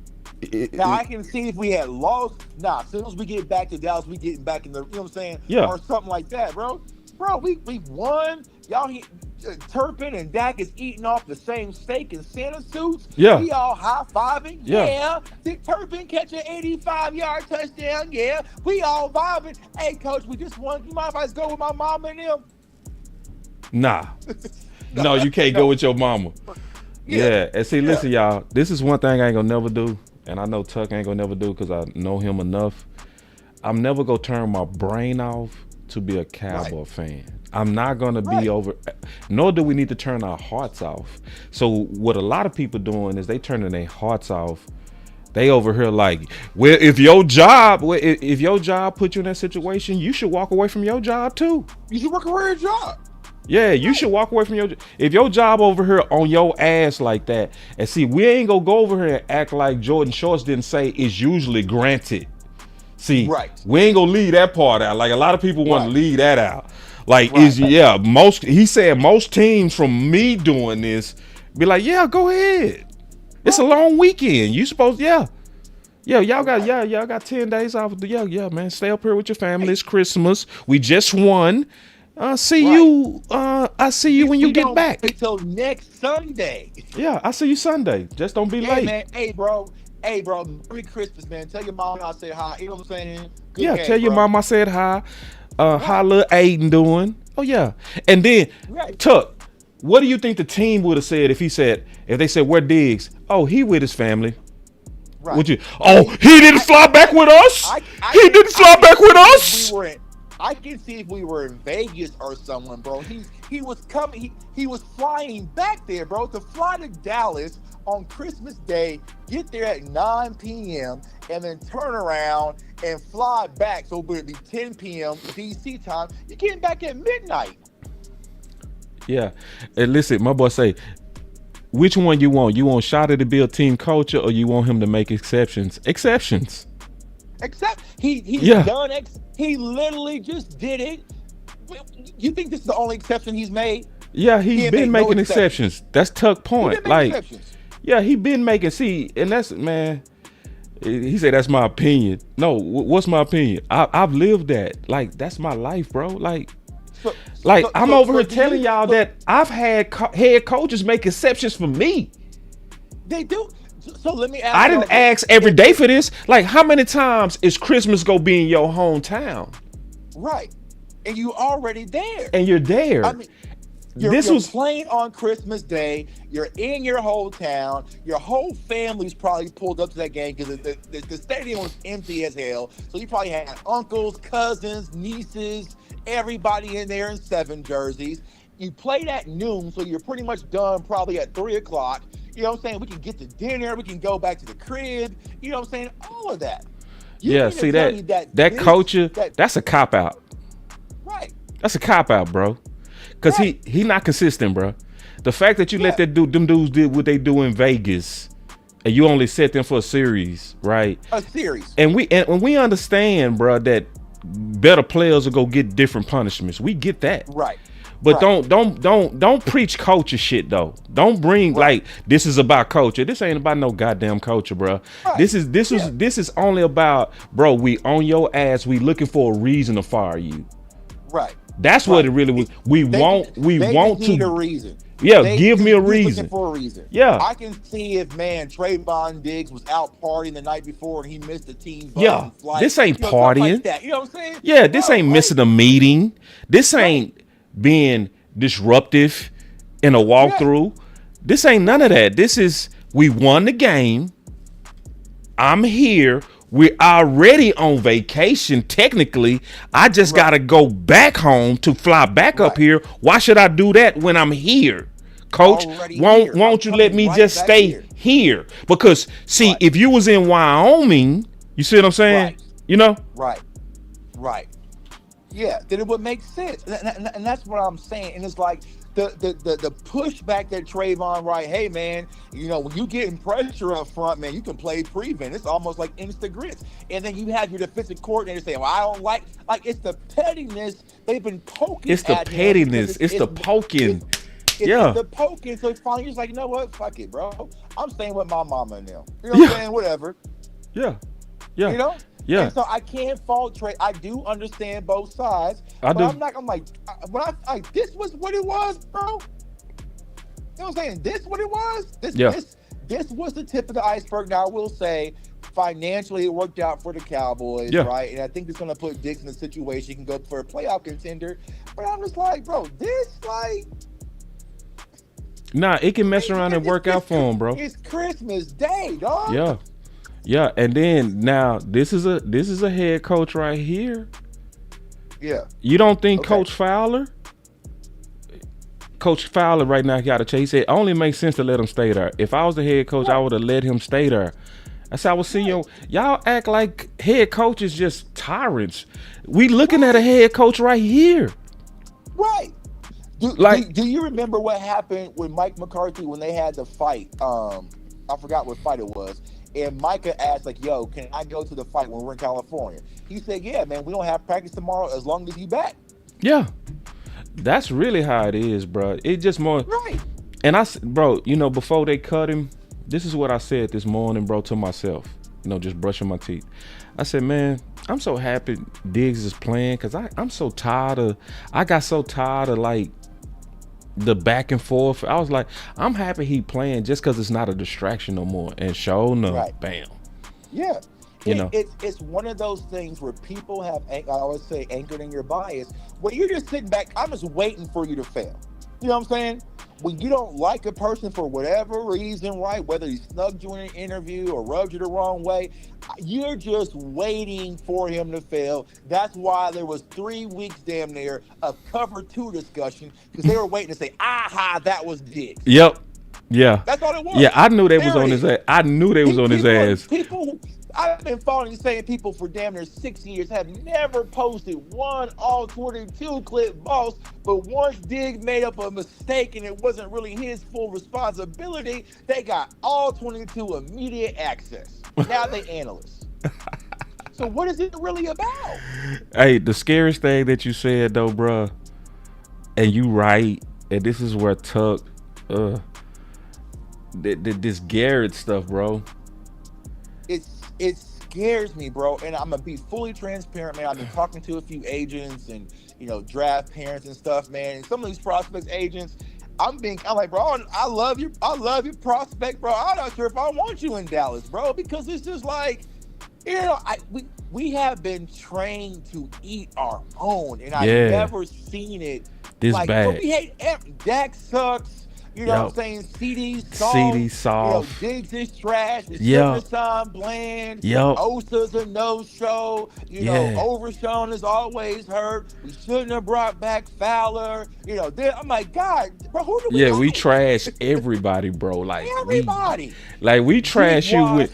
Now, I can see if we had lost. Nah, as soon as we get back to Dallas, we getting back in the, you know what I'm saying? Yeah. Or something like that, bro. Bro, we won. Y'all, Turpin and Dak is eating off the same steak in Santa suits. Yeah. We all high-fiving. Yeah. Did Turpin catch an 85-yard touchdown? Yeah. We all vibing. Hey, coach, we just won. You mind if I just go with my mama and them? Nah. No, you can't go with your mama. Yeah. And see, listen, y'all, this is one thing I ain't gonna never do. And I know Tuck ain't gonna never do because I know him enough. I'm never gonna turn my brain off to be a Cowboy fan. I'm not gonna be over, nor do we need to turn our hearts off. So what a lot of people doing is they turning their hearts off. They over here like, well, if your job put you in that situation, you should walk away from your job too. You should walk away from your job. Yeah, you should walk away from your. If your job over here on your ass like that, and see, we ain't gonna go over here and act like Jordan Schultz didn't say it's usually granted. See, we ain't gonna leave that part out. Like a lot of people want to leave that out. Like he said most teams from me doing this be like, yeah, go ahead. It's a long weekend. You supposed y'all got 10 days off. Yeah, man, stay up here with your family. It's Christmas. We just won. I see you when you get back. Until next Sunday. Yeah, I see you Sunday. Just don't be late. Man. Hey, bro. Merry Christmas, man. Tell your mom I said hi. You know what I'm saying? Good game, tell your mom I said hi. How little Aiden doing? Oh yeah. And then Tuck, what do you think the team would have said if they said where Diggs? Oh, he with his family. Right. Would you? Oh, he didn't fly back with us. He didn't fly back with us. I can see if we were in Vegas or someone, bro. He was coming. He was flying back there, bro, to fly to Dallas on Christmas Day, get there at 9 p.m. and then turn around and fly back. So it would be 10 p.m. DC time. You're getting back at midnight. Yeah. And listen, my boy say, which one you want? You want Shotty to build team culture, or you want him to make exceptions? Exceptions. Except he's Yeah. done. He literally just did it. You think this is the only exception he's made? Yeah, He he's ain't been made no making exceptions. That's Tuck He point. didn't make Like, exceptions. yeah, he been making. See, and that's man. He said that's my opinion. No, what's my opinion? I've lived that. Like, that's my life, bro. Like, I'm over here telling y'all that I've had head coaches make exceptions for me. They do. So let me ask. I didn't ask every day for this. Like, how many times is Christmas gonna be in your hometown? Right, and you already there. And you're there. I mean, you're playing on Christmas Day. You're in your whole town. Your whole family's probably pulled up to that game because the stadium was empty as hell. So you probably had uncles, cousins, nieces, everybody in there in 7 jerseys. You played at noon, so you're pretty much done probably at 3 o'clock. You know what I'm saying? We can get to dinner. We can go back to the crib. You know what I'm saying? All of that. Yeah, see that culture, that's a cop-out. Right. That's a cop-out, bro. Because he not consistent, bro. The fact that you let them dudes did what they do in Vegas, and you only set them for a series, right? A series. And we understand, bro, that better players will go get different punishments. We get that. Right. But don't preach culture shit though. Don't bring like this is about culture. This ain't about no goddamn culture, bro. Right. This is only about, bro, we on your ass. We looking for a reason to fire you. Right. That's what it really was. We want need a reason. Yeah, give me a reason. Looking for a reason. Yeah. I can see if Trevon Diggs was out partying the night before and he missed the team. Yeah. This ain't partying. Like that. You know what I'm saying? Yeah, this ain't missing a meeting. This ain't being disruptive in a walkthrough. This ain't none of that. This is, we won the game. I'm here. We're already on vacation. Technically, I just gotta go back home to fly back up here. Why should I do that when I'm here? Coach, won't you let me just stay here? Because see, if you was in Wyoming, you see what I'm saying? You know? Right. Yeah, then it would make sense, and that's what I'm saying. And it's like the pushback that Trevon, right? Hey, man, you know, when you getting pressure up front, man, you can play prevent. It's almost like instant grits. And then you have your defensive coordinator saying, well, I don't like it's the pettiness they've been poking. It's the pettiness. It's the poking. It's the poking. So finally, he's like, you know what? Fuck it, bro. I'm staying with my mama and them. You know what I'm saying? Whatever. Yeah. You know? Yeah. And so I can't fault Trey. I do understand both sides. I'm like, this was what it was, bro. You know what I'm saying? This what it was? This was the tip of the iceberg. Now, I will say, financially, it worked out for the Cowboys, right? And I think it's going to put Diggs in a situation he can go for a playoff contender. But I'm just like, bro, nah, it can mess around and work out for him, bro. It's Christmas Day, dog. Yeah, and then now this is a head coach right here. Yeah. You don't think Coach Fowler right now got a chase? He said, only makes sense to let him stay there. If I was the head coach, I would have let him stay there. That's how I was seeing y'all act like head coaches just tyrants. We looking at a head coach right here. Right. Do you remember what happened with Mike McCarthy when they had the fight? I forgot what fight it was. And Micah asked, like, yo, can I go to the fight when we're in California? He said, yeah, man, we don't have practice tomorrow as long as you back. Yeah. That's really how it is, bro. It's just more. Right. And bro, you know, before they cut him, this is what I said this morning, bro, to myself, you know, just brushing my teeth. I said, man, I'm so happy Diggs is playing because I got so tired of like the back and forth. I was like, I'm happy he playing just because it's not a distraction no more. And sure enough, bam. Yeah. You know, it's one of those things where people have, I always say, anchored in your bias, where you're just sitting back. I'm just waiting for you to fail. You know what I'm saying? When you don't like a person for whatever reason, right? Whether he snubbed you in an interview or rubbed you the wrong way, you're just waiting for him to fail. That's why there was 3 weeks damn near of cover 2 discussion, because they were waiting to say, aha, that was Diggs. Yep. Yeah. That's all it was. Yeah, I knew they was on his ass. I knew they was on his ass. I've been following these same people for damn near 6 years, have never posted one all 22 clip boss, but once Dig made up a mistake and it wasn't really his full responsibility, they got all 22 immediate access. Now they analysts. So what is it really about? Hey, the scariest thing that you said though, bruh, and you right, and this is where Tuck, this Garrett stuff, bro. It scares me, bro. And I'm gonna be fully transparent, man. I've been talking to a few agents and draft parents and stuff, man. And some of these prospects agents, I'm like, bro, I love your prospect, bro. I'm not sure if I want you in Dallas, bro, because it's just like, we have been trained to eat our own, and I've never seen it this like, bad. Bro, we hate Dak sucks. You know what I'm saying? CD soft. Diggs is trash. Simmerson bland. Osa's a no-show. Overshown is always hurt. We shouldn't have brought back Fowler. I'm like, God, bro, who do we like? We trash everybody, bro. Like everybody. We trash you when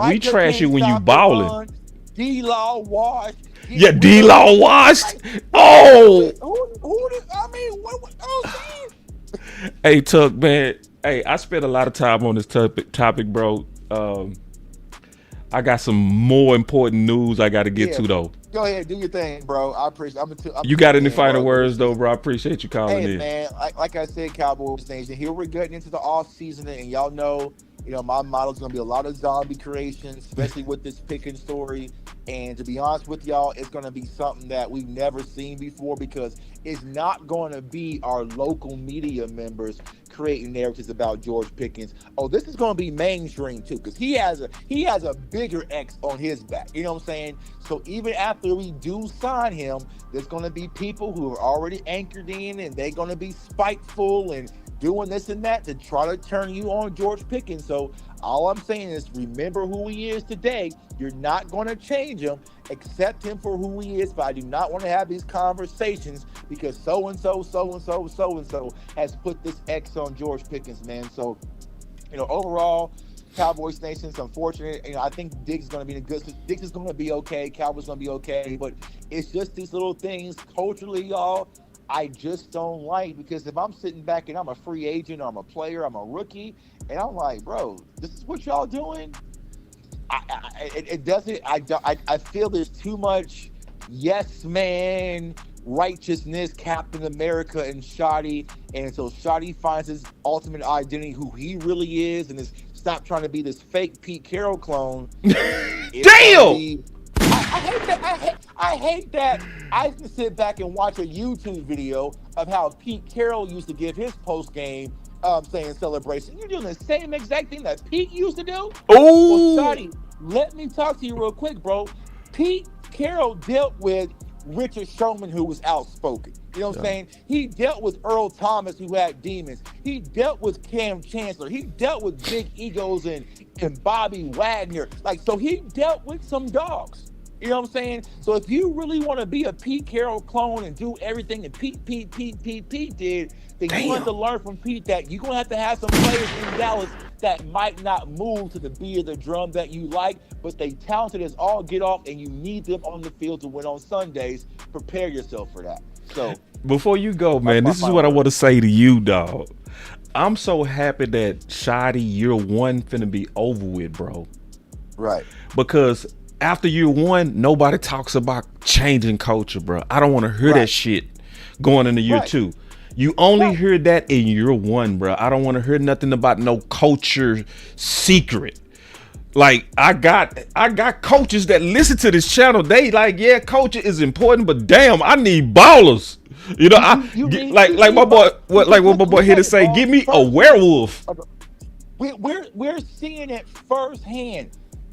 we trash you when you balling. D-Law washed. D-Law washed. Oh. Hey, Tuck, man. Hey, I spent a lot of time on this topic, bro. I got some more important news I got to get to, though. Go ahead, do your thing, bro. I appreciate. You got any final words, though, bro? I appreciate you calling in. Hey, man. Like I said, Cowboys Nation. Here we're getting into the off season, and y'all know, my model is gonna be a lot of zombie creation, especially with this Pickens story. And to be honest with y'all, it's going to be something that we've never seen before, because it's not going to be our local media members creating narratives about George Pickens. Oh, this is going to be mainstream too, because he has a bigger X on his back. You know what I'm saying? So even after we do sign him, there's going to be people who are already anchored in, and they're going to be spiteful and doing this and that to try to turn you on George Pickens. So all I'm saying is, remember who he is today. You're not going to change him. Accept him for who he is. But I do not want to have these conversations because so-and-so has put this X on George Pickens, man. So, overall, Cowboys Nation, it's unfortunate. I think Diggs is going to be Diggs is going to be okay. Cowboys going to be okay. But it's just these little things culturally, y'all, I just don't like, because if I'm sitting back and I'm a free agent, or I'm a player, I'm a rookie, and I'm like, bro, this is what y'all doing? It doesn't. I feel there's too much yes man righteousness, Captain America, and Shoddy, and until Shoddy finds his ultimate identity, who he really is, and is stop trying to be this fake Pete Carroll clone. Damn! I hate that. I can sit back and watch a YouTube video of how Pete Carroll used to give his post game saying celebration. You're doing the same exact thing that Pete used to do. Oh, well, Shotty, let me talk to you real quick, bro. Pete Carroll dealt with Richard Sherman, who was outspoken. You know what I'm saying? He dealt with Earl Thomas, who had demons. He dealt with Cam Chancellor. He dealt with big egos and Bobby Wagner. So he dealt with some dogs. You know what I'm saying? So if you really want to be a Pete Carroll clone and do everything that Pete did, then you have to learn from Pete that you're going to have some players in Dallas that might not move to the beat of the drum that you like, but they talented as all get off, and you need them on the field to win on Sundays. Prepare yourself for that. So before you go, man, this is what I want to say to you, dog. I'm so happy that Shoddy year one finna be over with, bro. Right. Because after year one, nobody talks about changing culture, bro. I don't want to hear that shit going into year two. You only hear that in year one, bro. I don't want to hear nothing about no culture secret. Like, I got coaches that listen to this channel. They like, yeah, culture is important, but damn, I need ballers. Like my boy here to say, give me a werewolf. We're seeing it firsthand.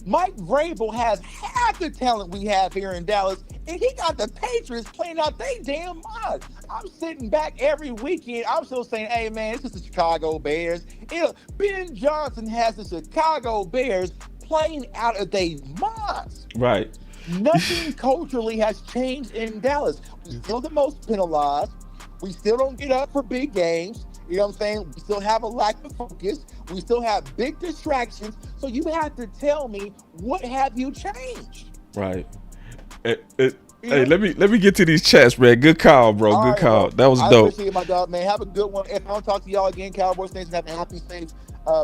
Mike Vrabel has half the talent we have here in Dallas, and he got the Patriots playing out they damn minds. I'm sitting back every weekend. I'm still saying, hey, man, this is the Chicago Bears. Ben Johnson has the Chicago Bears playing out of their minds. Right. Nothing culturally has changed in Dallas. We're still the most penalized. We still don't get up for big games. You know what I'm saying? We still have a lack of focus. We still have big distractions. So you have to tell me, what have you changed? Right. Hey, let me get to these chats, man. Good call, bro. All Good right, call. bro. That was I dope. appreciate it, my dog, man. Have a good one. If I don't talk to y'all again, Cowboys Nation, have a happy, safe,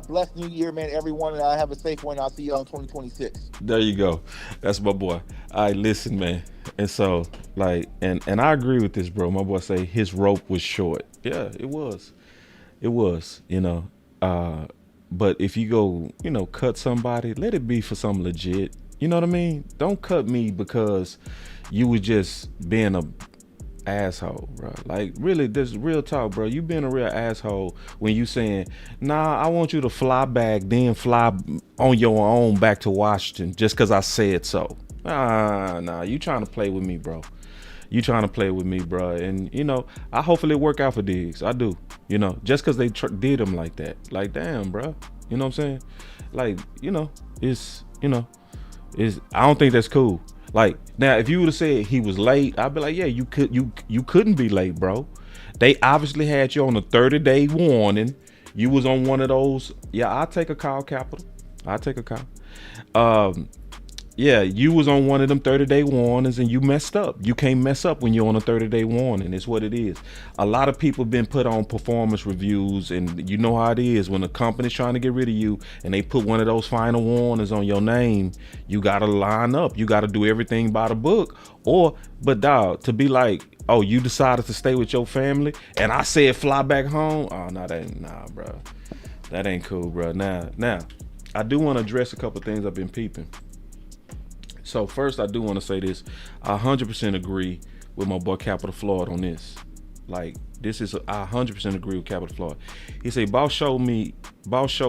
blessed new year, man, everyone. And I have a safe one. I'll see y'all in 2026. There you go. That's my boy. All right, listen, man. And so, like, and I agree with this, bro. My boy say his rope was short. Yeah, it was. It was, but if you go, cut somebody, let it be for something legit. You know what I mean? Don't cut me because you was just being a asshole, bro. Like, really, this real talk, bro. You being a real asshole when you saying, nah, I want you to fly back, then fly on your own back to Washington just because I said so. Nah, you trying to play with me, bro. You trying to play with me, bro. And, I hopefully work out for Diggs. I do. Just because they did him like that. Like, damn, bro. You know what I'm saying? Like, I don't think that's cool. Like, now, if you would have said he was late, I'd be like, yeah, you couldn't be late, bro. They obviously had you on a 30-day warning. You was on one of those. Yeah, I'll take a call, Capital. I'll take a call. Yeah, you was on one of them 30-day warnings and you messed up. You can't mess up when you're on a 30-day warning. It's what it is. A lot of people been put on performance reviews, and you know how it is when a company's trying to get rid of you and they put one of those final warnings on your name. You got to line up. You got to do everything by the book. But dog, to be like, oh, you decided to stay with your family and I said fly back home. Oh, no, bro. That ain't cool, bro. Now, I do want to address a couple things I've been peeping. So first, I do want to say this. I 100% agree with my boy Capital Floyd on this. Like, I 100% agree with Capital Floyd. He said, Boss Show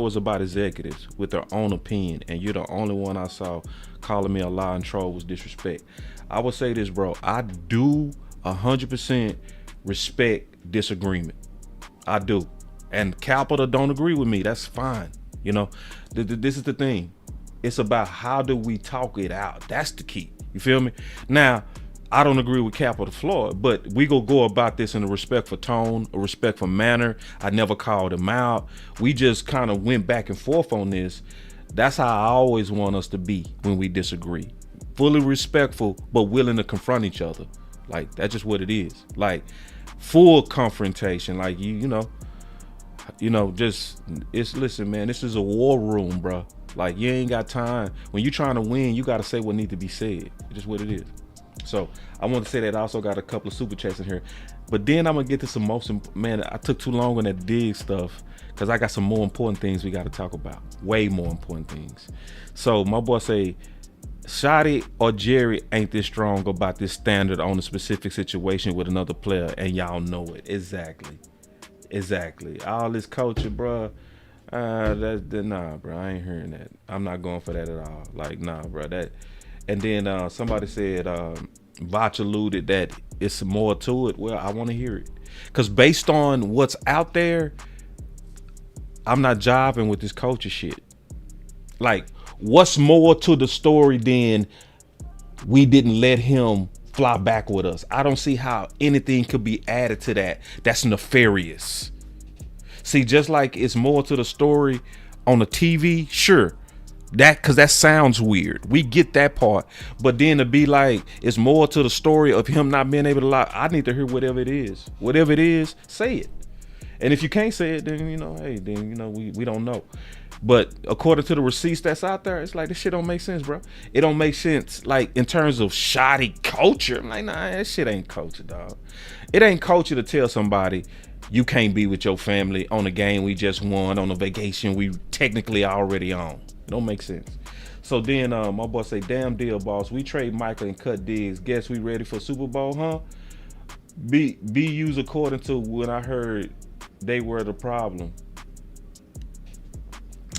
is about executives with their own opinion, and you're the only one I saw calling me a lie and troll was disrespect. I would say this, bro. I do 100% respect disagreement. I do. And Capital don't agree with me. That's fine. This is the thing. It's about how do we talk it out. That's the key. You feel me? Now, I don't agree with Capital Floyd, but we go about this in a respect for tone, a respect for manner. I never called him out. We just kind of went back and forth on this. That's how I always want us to be when we disagree. Fully respectful, but willing to confront each other. Like, that's just what it is. Like, full confrontation. Like, listen, man, this is a war room, bro. Like, you ain't got time. When you trying to win, you got to say what need to be said. It's just what it is. So I want to say that I also got a couple of super chats in here. But then I'm going to get to some man, I took too long on that Diggs stuff because I got some more important things we got to talk about. Way more important things. So my boy say, Shotty or Jerry ain't this strong about this standard on a specific situation with another player, and y'all know it. Exactly. All this culture, bro. Nah, bro. I ain't hearing that. I'm not going for that at all. Like, nah, bro. That. And then somebody said, Vach alluded that it's more to it. Well, I want to hear it, because based on what's out there, I'm not jiving with this culture shit. Like, what's more to the story than we didn't let him fly back with us? I don't see how anything could be added to that. That's nefarious. See, just like it's more to the story on the TV, sure. Because that sounds weird. We get that part. But then to be like, it's more to the story of him not being able to lie. I need to hear whatever it is. Whatever it is, say it. And if you can't say it, then, hey, then, we don't know. But according to the receipts that's out there, it's like, this shit don't make sense, bro. It don't make sense, like, in terms of shoddy culture. I'm like, nah, that shit ain't culture, dog. It ain't culture to tell somebody you can't be with your family on a game we just won, on a vacation we technically already on. It don't make sense. So then my boy say, damn deal, boss. We trade Michael and cut Diggs. Guess we ready for Super Bowl, huh? Be used according to when I heard they were the problem.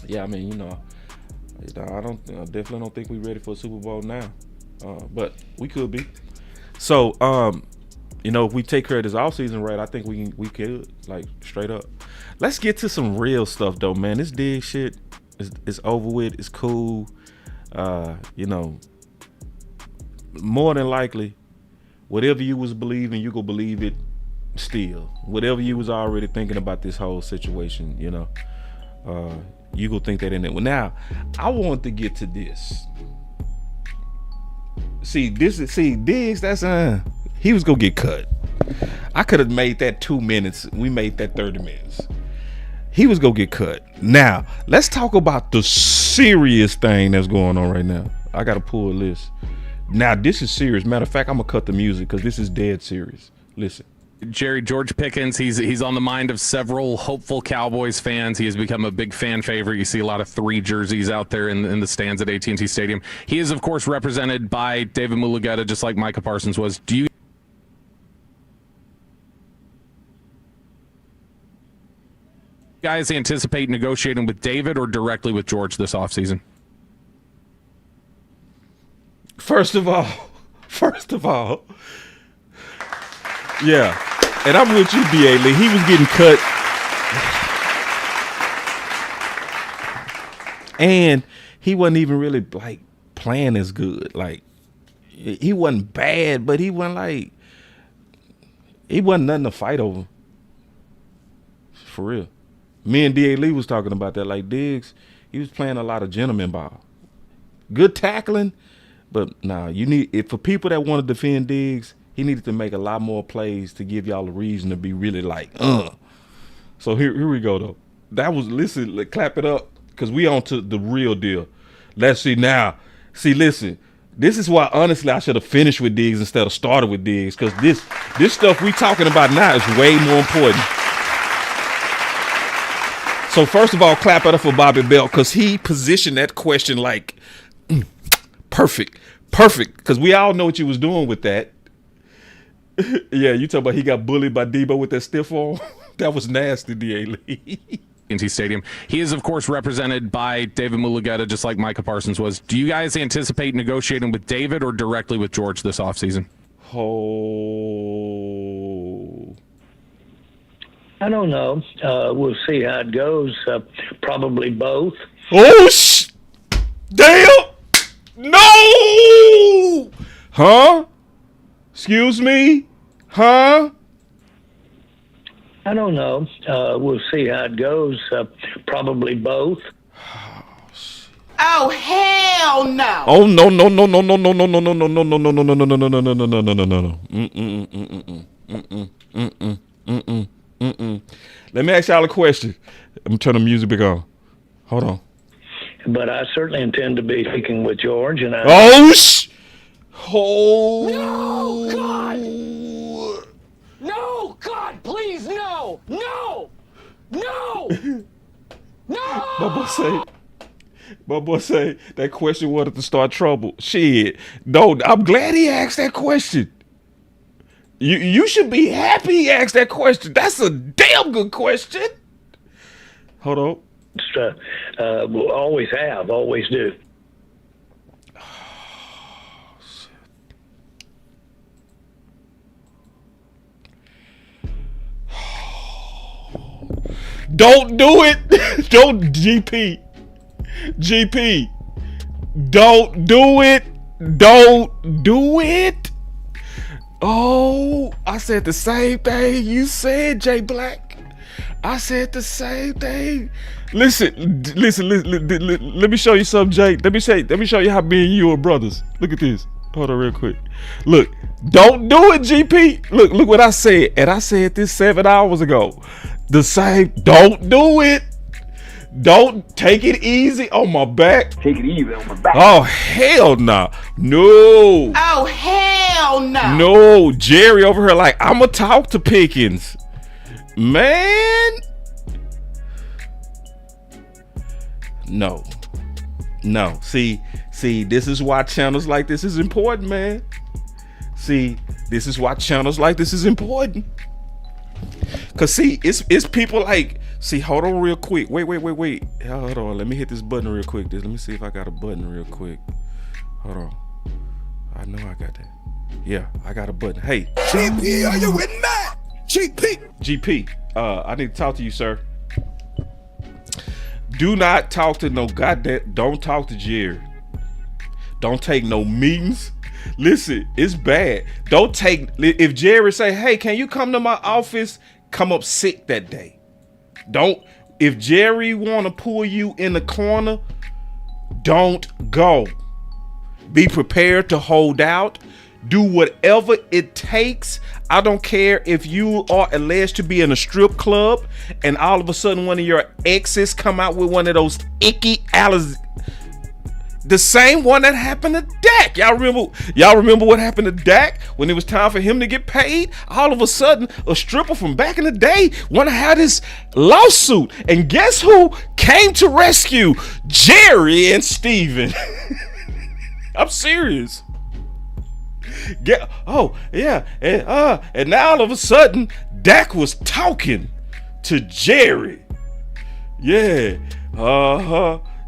Yeah, I mean, I definitely don't think we ready for a Super Bowl now. But we could be. So, if we take care of this offseason right, I think we could, like, straight up. Let's get to some real stuff, though, man. This Diggs shit is over with. It's cool. More than likely, whatever you was believing, you go believe it still, whatever you was already thinking about this whole situation, you know, you go think that in it. Well, now I want to get to this. See, Diggs, that's he was gonna get cut. I could have made that 2 minutes. We made that 30 minutes. He was gonna get cut. Now let's talk about the serious thing that's going on right now. I gotta pull a list. Now this is serious. Matter of fact, I'm gonna cut the music because this is dead serious. Listen. Jerry, George Pickens, he's on the mind of several hopeful Cowboys fans. He has become a big fan favorite. You see a lot of 3 jerseys out there in the stands at AT&T Stadium. He is, of course, represented by David Mulugeta, just like Micah Parsons was. Do you guys anticipate negotiating with David or directly with George this offseason? First of all, yeah, and I'm with you, D.A. Lee. He was getting cut, and he wasn't even really like playing as good. Like he wasn't bad, but he wasn't nothing to fight over. For real, me and D.A. Lee was talking about that. Like Diggs, he was playing a lot of gentleman ball, good tackling, but nah, you need for people that want to defend Diggs. He needed to make a lot more plays to give y'all a reason to be really like, So here we go, though. That was, listen, clap it up, because we on to the real deal. Let's see now. See, listen, this is why, honestly, I should have finished with Diggs instead of started with Diggs, because this stuff we talking about now is way more important. So first of all, clap it up for Bobby Bell, because he positioned that question like, perfect, because we all know what you was doing with that. Yeah, you talking about he got bullied by Debo with that stiff arm? That was nasty, D.A. Lee. AT&T Stadium. He is, of course, represented by David Mulugeta, just like Micah Parsons was. Do you guys anticipate negotiating with David or directly with George this offseason? Oh, I don't know. We'll see how it goes. Probably both. Oh, damn! No! Huh? Excuse me? Huh? I don't know. We'll see how it goes. Probably both. Oh, hell no! Oh, no. Let me ask y'all a question. I'm gonna turn the music back on. Hold on. But I certainly intend to be speaking with George, and I. Oh, No, God! No, God, please, no! No! No! No! My boy say that question wanted to start trouble. Shit. No, I'm glad he asked that question. You should be happy he asked that question. That's a damn good question. Hold on. We'll always have, always do. Don't do it. Don't GP. Don't do it. Don't do it. Oh, I said the same thing you said, Jay Black. I said the same thing. Listen. Let me show you something, Jay. Let me show you how me and you are brothers. Look at this. Hold on real quick. Look, don't do it, GP. Look what I said. And I said this 7 hours ago. The same. Don't do it. Don't take it easy on my back. Take it easy on my back. Oh, hell nah. No. Oh, hell no! No. Jerry over here like, I'm going to talk to Pickens. Man. No. See, this is why channels like this is important, man. See, this is why channels like this is important. Cause see, it's people like, see, hold on real quick. Wait. Hold on. Let me hit this button real quick. Let me see if I got a button real quick. Hold on. I know I got that. Yeah, I got a button. Hey. GP, are you with me? GP, I need to talk to you, sir. Do not talk to no goddamn, don't talk to Jerry. Don't take no meetings. Listen, it's bad. Don't take, if Jerry say, hey, can you come to my office? Come up sick that day. Don't, if Jerry want to pull you in the corner, don't go. Be prepared to hold out. Do whatever it takes. I don't care if you are alleged to be in a strip club and all of a sudden one of your exes come out with one of those icky allergies. The same one that happened to Dak. Y'all remember what happened to Dak when it was time for him to get paid? All of a sudden, a stripper from back in the day want to have this lawsuit. And guess who came to rescue? Jerry and Steven. I'm serious. And now all of a sudden, Dak was talking to Jerry. Yeah.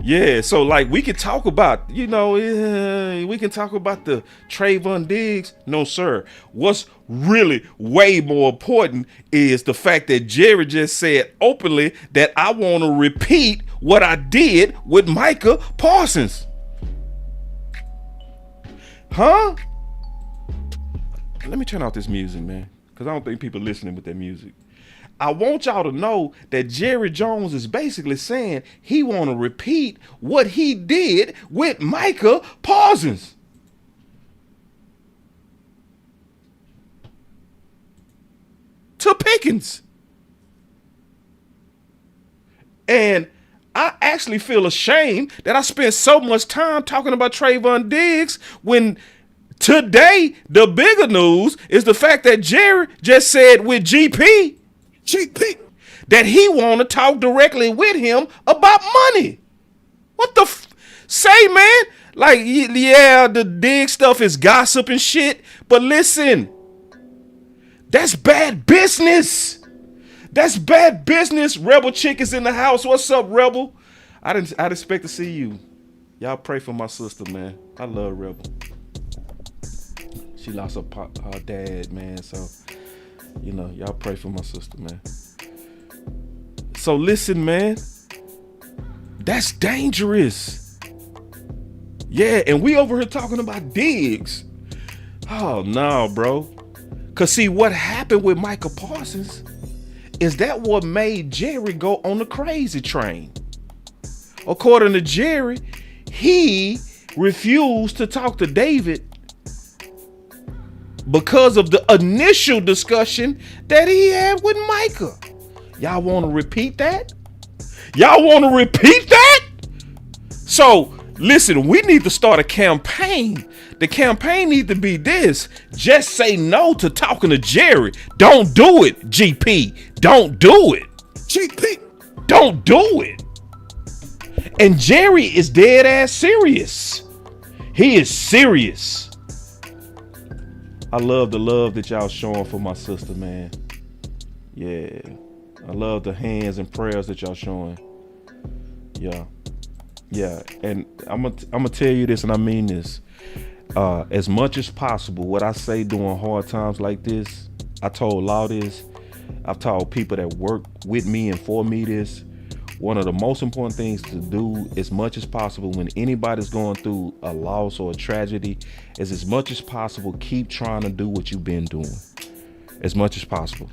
Yeah, so like we can talk about, we can talk about the Trevon Diggs. No, sir. What's really way more important is the fact that Jerry just said openly that I want to repeat what I did with Micah Parsons. Huh? Let me turn off this music, man, because I don't think people are listening with that music. I want y'all to know that Jerry Jones is basically saying he want to repeat what he did with Micah Parsons. To Pickens. And I actually feel ashamed that I spent so much time talking about Trevon Diggs when today the bigger news is the fact that Jerry just said with GP that he want to talk directly with him about money. What the say, man? Like, yeah, the Diggs stuff is gossip and shit, but listen, that's bad business. That's bad business. Rebel Chick is in the house. What's up, Rebel? I'd expect to see you. Y'all pray for my sister, man. I love Rebel. She lost her dad, man, so y'all pray for my sister, man. So listen, man, that's dangerous. Yeah, and we over here talking about Diggs. Oh no, bro. Cause see, what happened with Micah Parsons is that what made Jerry go on the crazy train. According to Jerry, he refused to talk to David because of the initial discussion that he had with Micah. Y'all want to repeat that? Y'all want to repeat that? So, listen, we need to start a campaign. The campaign needs to be this. Just say no to talking to Jerry. Don't do it, GP. Don't do it. GP. Don't do it. And Jerry is dead ass serious. He is serious. I love the love that y'all showing for my sister, man. Yeah. I love the hands and prayers that y'all showing. Yeah. Yeah. And I'm gonna tell you this, and I mean this. As much as possible, what I say during hard times like this, I told Law this. I've told people that work with me and for me this. One of the most important things to do as much as possible when anybody's going through a loss or a tragedy is as much as possible keep trying to do what you've been doing as much as possible.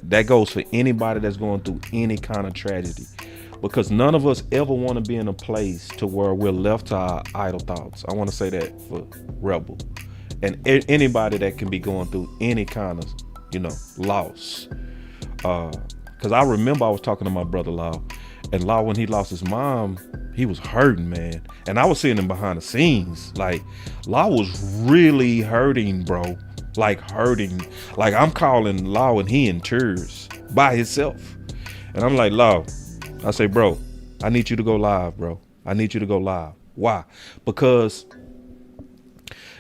That goes for anybody that's going through any kind of tragedy, because none of us ever want to be in a place to where we're left to our idle thoughts. I want to say that for Rebel and anybody that can be going through any kind of loss. Because I remember I was talking to my brother Law, and Law, when he lost his mom, he was hurting, man. And I was seeing him behind the scenes. Like, Law was really hurting, bro. Like, hurting. Like, I'm calling Law and he in tears by himself. And I'm like, Law, I say, bro, I need you to go live, bro. I need you to go live. Why? Because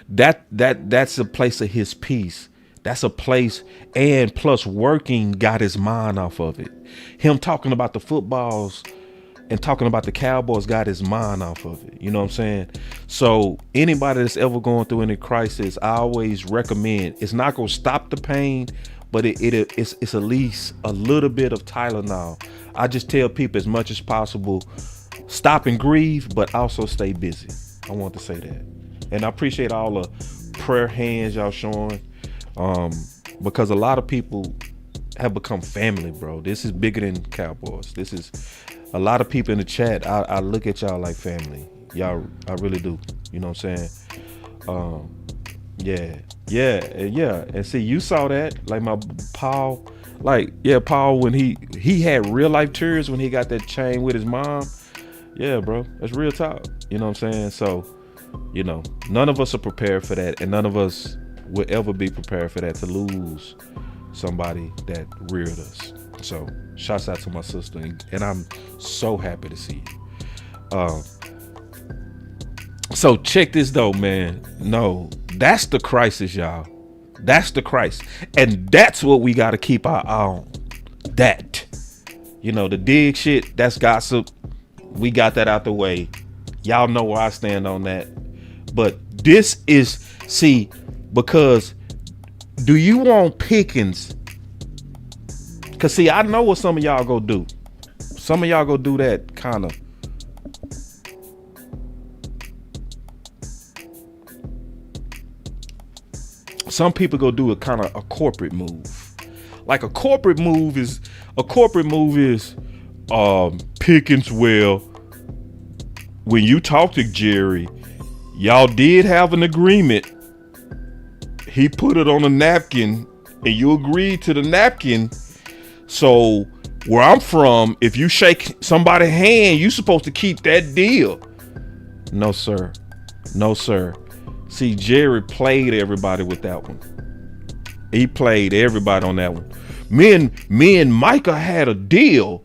that's a place of his peace. That's a place, and plus working got his mind off of it. Him talking about the footballs and talking about the Cowboys got his mind off of it. You know what I'm saying? So anybody that's ever going through any crisis, I always recommend, it's not going to stop the pain, but it's at least a little bit of Tylenol. I just tell people as much as possible, stop and grieve, but also stay busy. I want to say that. And I appreciate all the prayer hands y'all showing, because a lot of people have become family, bro. This is bigger than Cowboys. This is a lot of people in the chat. I look at y'all like family. Y'all, I really do. You know what I'm saying? Yeah. And see, you saw that, like my Paul, Paul, when he had real life tears when he got that chain with his mom. Yeah, bro, that's real talk. You know what I'm saying? So, none of us are prepared for that, and none of us will ever be prepared for that, to lose somebody that reared us. So, shouts out to my sister, and I'm so happy to see you. So check this though, man. No, that's the crisis, y'all. That's the crisis, and that's what we got to keep our eye on. That, the Diggs shit, that's gossip. We got that out the way. Y'all know where I stand on that. But this is, because do you want Pickens? Because, I know what some of y'all go do. Some of y'all go do that kind of. Some people go do a kind of a corporate move. Like a corporate move is Pickens. Well, when you talk to Jerry, y'all did have an agreement. He put it on a napkin and you agreed to the napkin. So where I'm from, if you shake somebody's hand, you supposed to keep that deal. No, sir. See, Jerry played everybody with that one. He played everybody on that one. Me and Micah had a deal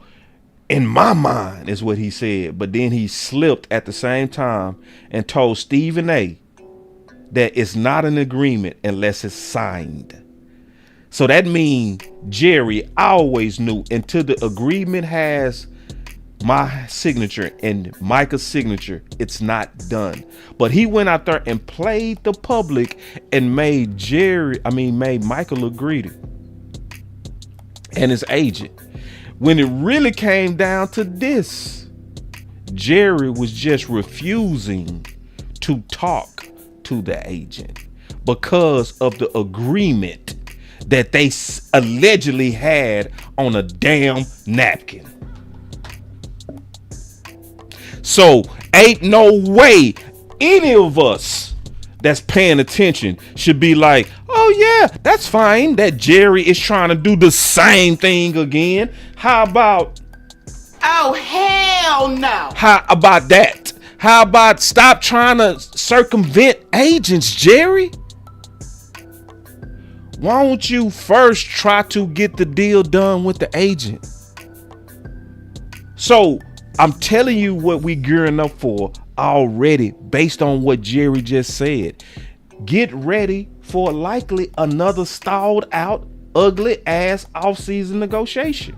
in my mind, is what he said. But then he slipped at the same time and told Stephen A that it's not an agreement unless it's signed. So that means Jerry always knew until the agreement has my signature and Micah's signature, it's not done. But he went out there and played the public and made Micah look greedy and his agent. When it really came down to this, Jerry was just refusing to talk to the agent because of the agreement that they allegedly had on a damn napkin. So ain't no way any of us that's paying attention should be like, oh yeah, that's fine that Jerry is trying to do the same thing again. How about, oh hell no. How about that? How about stop trying to circumvent agents, Jerry? Why don't you first try to get the deal done with the agent? So I'm telling you what we gearing up for already based on what Jerry just said. Get ready for likely another stalled out, ugly ass offseason negotiation.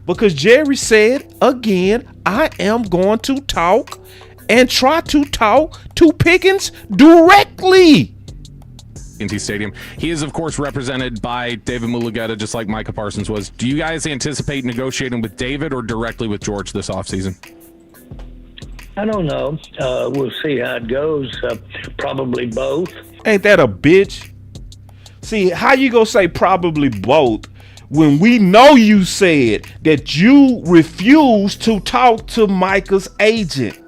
Because Jerry said, again, I am going to talk and try to talk to Pickens directly. Stadium. He is, of course, represented by David Mulugeta, just like Micah Parsons was. Do you guys anticipate negotiating with David or directly with George this offseason? I don't know. We'll see how it goes. Probably both. Ain't that a bitch? See, how you gonna say probably both when we know you said that you refused to talk to Micah's agent?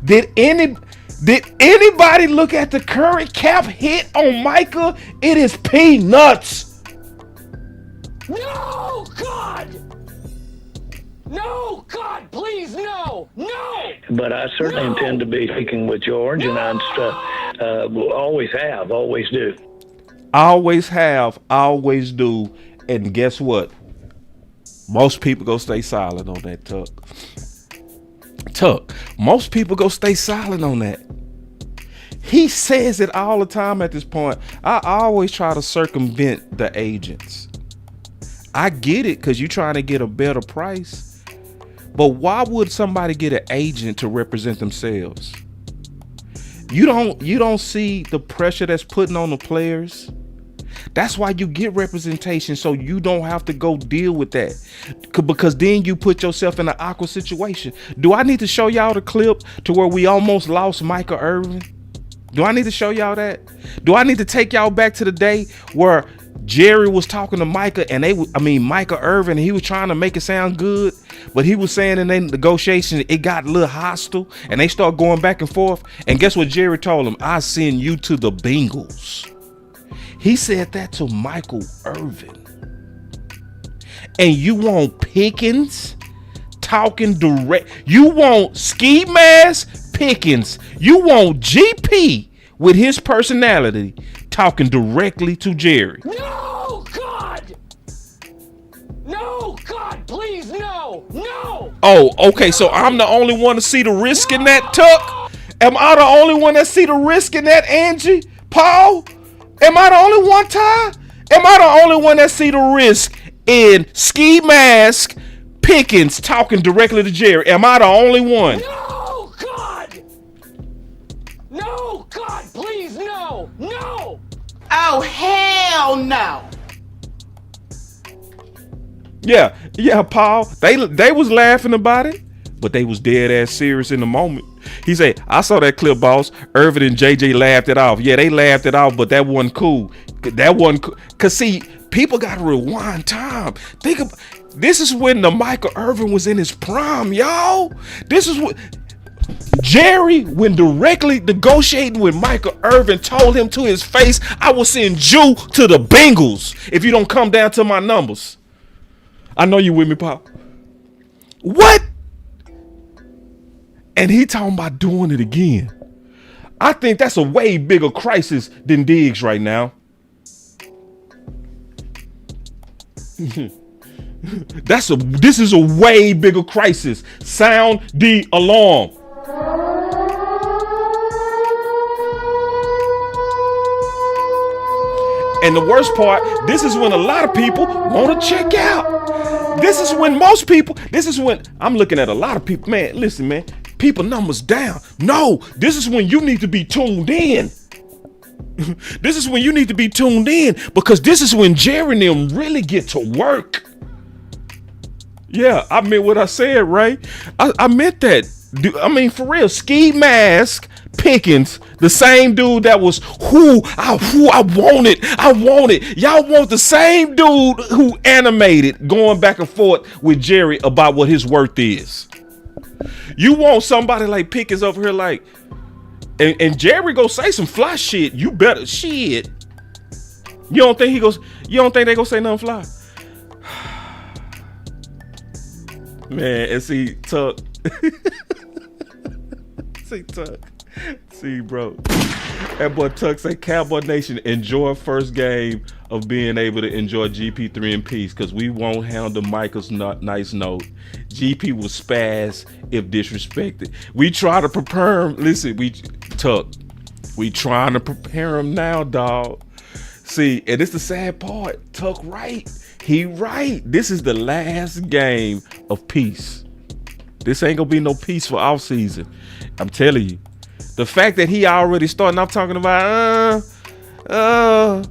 Did anybody look at the current cap hit on Micah? It is peanuts. No, God! No, God, please, no! No! But I certainly intend to be speaking with George, and I always have, always do. Always have, always do. And guess what? Most people go stay silent on that, Tuck. Most people go stay silent on that. He says it all the time at this point. I always try to circumvent the agents. I get it because you're trying to get a better price. But why would somebody get an agent to represent themselves? You don't see the pressure that's putting on the players. That's why you get representation, so you don't have to go deal with that. Because then you put yourself in an awkward situation. Do I need to show y'all the clip to where we almost lost Michael Irvin? Do I need to show y'all that? Do I need to take y'all back to the day where Jerry was talking to Micah and Michael Irvin, he was trying to make it sound good, but he was saying in their negotiation, it got a little hostile and they start going back and forth. And guess what Jerry told him? I send you to the Bengals. He said that to Michael Irvin. And you want Pickens talking direct. You want Ski Mask Pickens. You want GP with his personality talking directly to Jerry. No, God! No, God, please, no! No! Oh, okay, so I'm the only one to see the risk in that, Tuck? Am I the only one that see the risk in that, Angie? Paul? Am I the only one, Ty? Am I the only one that see the risk in Ski Mask Pickens talking directly to Jerry? Am I the only one? No, God! No, God, please, no! No! Oh, hell no! Yeah, Paul. They was laughing about it, but they was dead ass serious in the moment. He said, I saw that clip, boss. Irvin and JJ laughed it off. Yeah, they laughed it off, but that wasn't cool. That wasn't cool. Cause see, people gotta rewind time. Think about this is when the Michael Irvin was in his prime, y'all. This is what Jerry, when directly negotiating with Michael Irvin, told him to his face, I will send you to the Bengals if you don't come down to my numbers. I know you with me, Pop. What? And he talking about doing it again. I think that's a way bigger crisis than Diggs right now. This is a way bigger crisis. Sound the alarm. And the worst part, this is when a lot of people want to check out. This is when I'm looking at a lot of people, man, listen, man, people numbers down. No, this is when you need to be tuned in. This is when you need to be tuned in because this is when Jerry and them really get to work. Yeah, I meant what I said, right? I meant that. I mean, for real, Ski Mask Pickens, the same dude that was who I wanted. Y'all want the same dude who animated going back and forth with Jerry about what his worth is. You want somebody like Pickens over here like, and Jerry go say some fly shit. You better shit. You don't think they gonna say nothing fly? Man, and see, Tuck. See, bro. That boy Tuck say, Cowboy Nation, enjoy first game of being able to enjoy GP3 in peace because we won't handle Michael's nice note. GP will spaz if disrespected. We try to prepare him. Listen, we trying to prepare him now, dog. See, and it's the sad part. Tuck right. He right. This is the last game of peace. This ain't gonna be no peaceful off season. I'm telling you. The fact that he already starting off talking about, I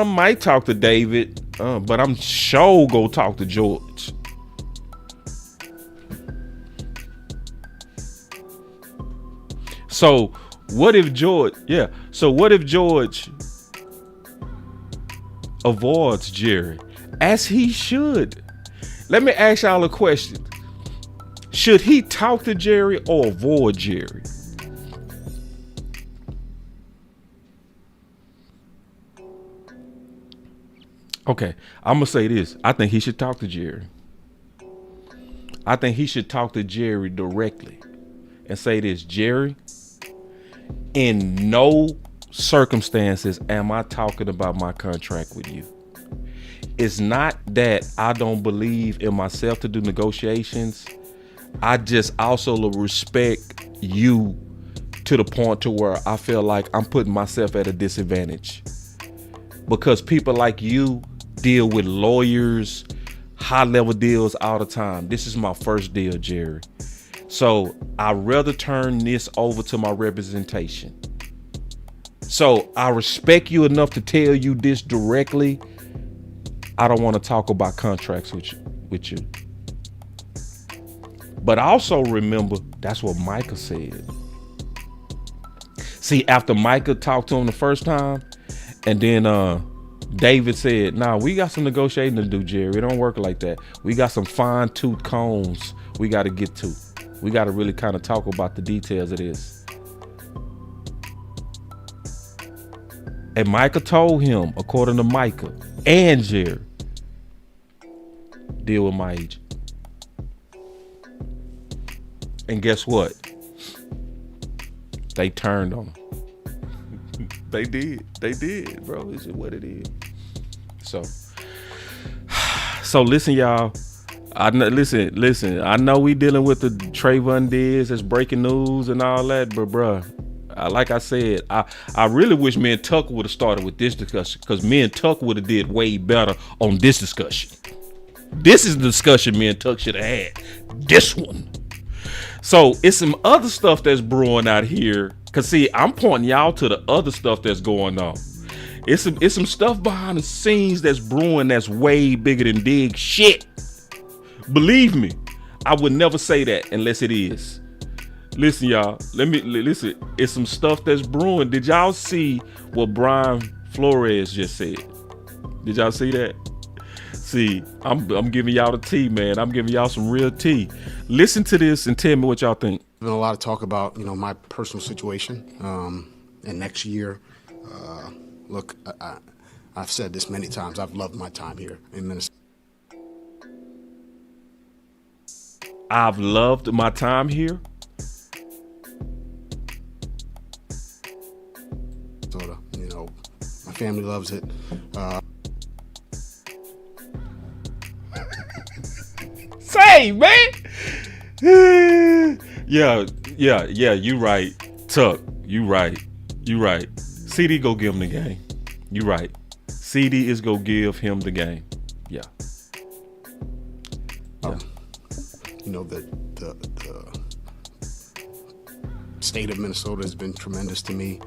might talk to David, but I'm sure go talk to George. So what if George avoids Jerry, as he should? Let me ask y'all a question. Should he talk to Jerry or avoid Jerry? Okay, I'm gonna say this. I think he should talk to Jerry. I think he should talk to Jerry directly and say this: Jerry, in no circumstances am I talking about my contract with you. It's not that I don't believe in myself to do negotiations. I just also respect you to the point to where I feel like I'm putting myself at a disadvantage because people like you deal with lawyers, high level deals all the time. This is my first deal, Jerry. So I'd rather turn this over to my representation. So I respect you enough to tell you this directly. I don't want to talk about contracts with you. But also remember, that's what Micah said. See, after Micah talked to him the first time, and then David said, nah, we got some negotiating to do, Jerry. It don't work like that. We got some fine-tooth combs we got to get to. We got to really kind of talk about the details of this. And Micah told him, according to Micah and Jerry, deal with my agent. And guess what? They turned on him. They did, bro. It's just what it is. So listen, y'all. Listen. I know we dealing with the Trevon Diggs as breaking news and all that, but bruh, like I said, I really wish me and Tucker would have started with this discussion, because me and Tucker would have did way better on this discussion. This is the discussion me and Tuck should have had. This one. So it's some other stuff that's brewing out here. Cause see, I'm pointing y'all to the other stuff that's going on. It's some stuff behind the scenes that's brewing that's way bigger than Diggs shit. Believe me, I would never say that unless it is. Listen, y'all. Listen. It's some stuff that's brewing. Did y'all see what Brian Flores just said? Did y'all see that? See, I'm giving y'all the tea, man. I'm giving y'all some real tea. Listen to this and tell me what y'all think. There's been a lot of talk about, my personal situation. And next year, look, I've said this many times. I've loved my time here in Minnesota. I've loved my time here. My family loves it. Say, man. Yeah, you right. Tuck, you right. CD go give him the game. You right. CD is go give him the game. Yeah. The state of Minnesota has been tremendous to me.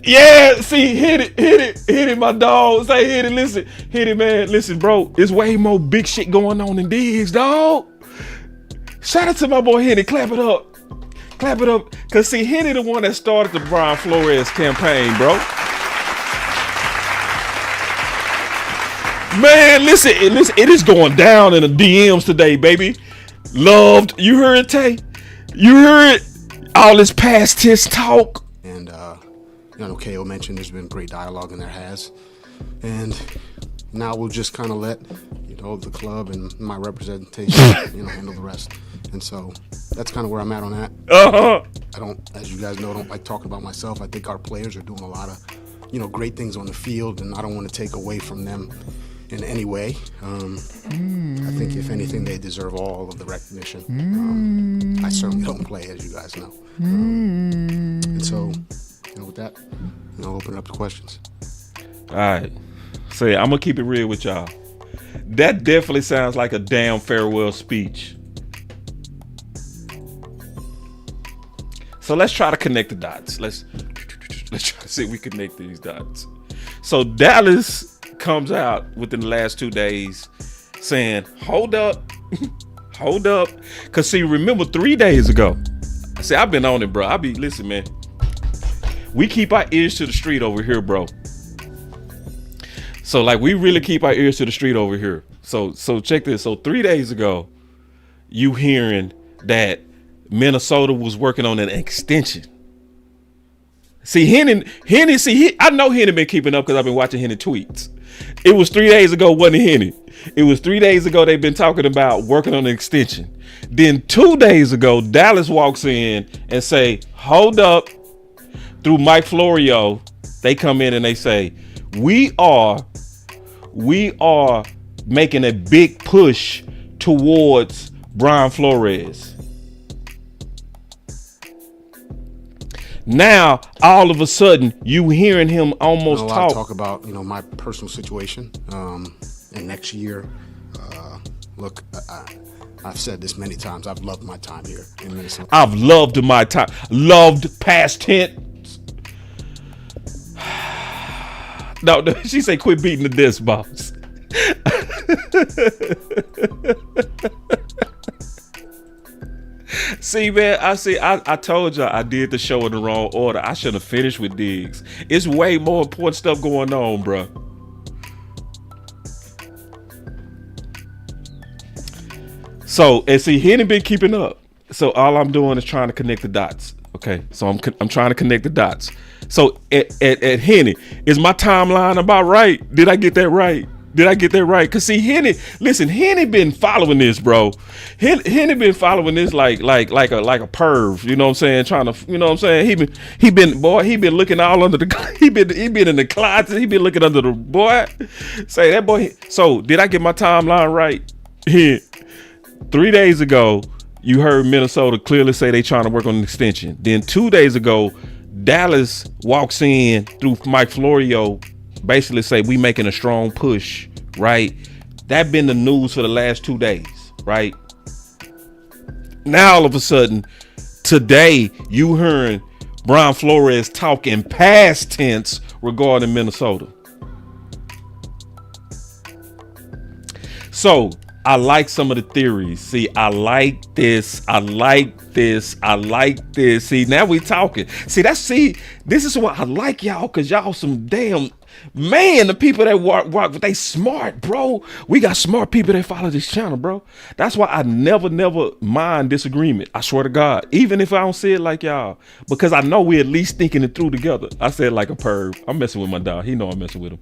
Yeah, see, hit it, my dog. Say hit it, listen, hit it, man. Listen, bro, it's way more big shit going on than Diggs, dog. Shout out to my boy Henny, clap it up. Cause see, Henny the one that started the Brian Flores campaign, bro. Man, listen, it is going down in the DMs today, baby. Loved, you heard it, Tay? You heard it? All this past tense talk. And, KO mentioned there's been great dialogue, and there has. And now we'll just kind of let, the club and my representation, handle the rest. And so that's kind of where I'm at on that. I don't, as you guys know, I don't like talking about myself. I think our players are doing a lot of, great things on the field, and I don't want to take away from them in any way. I think if anything, they deserve all of the recognition. I certainly don't play, as you guys know. And so, with that, I'll open it up to questions. All right. So I'm gonna keep it real with y'all. That definitely sounds like a damn farewell speech. So let's try to connect the dots. Let's try to see if we connect these dots. So Dallas comes out within the last 2 days saying, hold up. Cause see, remember 3 days ago, see, I've been on it, bro. Listen, man, we keep our ears to the street over here, bro. So like, we really keep our ears to the street over here. So check this. So 3 days ago, you hearing that Minnesota was working on an extension. See, Henny, I know Henny been keeping up because I've been watching Henny tweets. It was 3 days ago, wasn't Henny? It was 3 days ago they've been talking about working on an extension. Then 2 days ago, Dallas walks in and say, hold up. Through Mike Florio, they come in and they say, we are making a big push towards Brian Flores. Now, all of a sudden, you hearing him almost talk about, my personal situation. And next year, look, I've said this many times. I've loved my time here in Minnesota. I've loved my time. Loved past tense. No, she say quit beating the disc, boss. See, man, I told y'all I did the show in the wrong order. I should have finished with Diggs. It's way more important stuff going on, bro. So, and see, he ain't been keeping up. So all I'm doing is trying to connect the dots. Okay, so I'm trying to connect the dots. So at Henny, is my timeline about right? Did I get that right? Cause see, Henny been following this, bro. Henny been following this like a perv. You know what I'm saying? Trying to, you know what I'm saying? He been looking all under the. He been in the closet. He been looking under the boy. Say that boy. So did I get my timeline right? 3 days ago, you heard Minnesota clearly say they trying to work on an extension. Then 2 days ago, Dallas walks in through Mike Florio, basically say we making a strong push, right? That been the news for the last 2 days, right? Now all of a sudden, today you hearing Brian Flores talking past tense regarding Minnesota. So I like some of the theories. See, I like this. See, now we talking. See, this is what I like y'all, cause y'all some damn, man, the people that walk, they smart, bro. We got smart people that follow this channel, bro. That's why I never mind disagreement. I swear to God, even if I don't say it like y'all, because I know we at least thinking it through together. I said like a perv. I'm messing with my dog. He know I'm messing with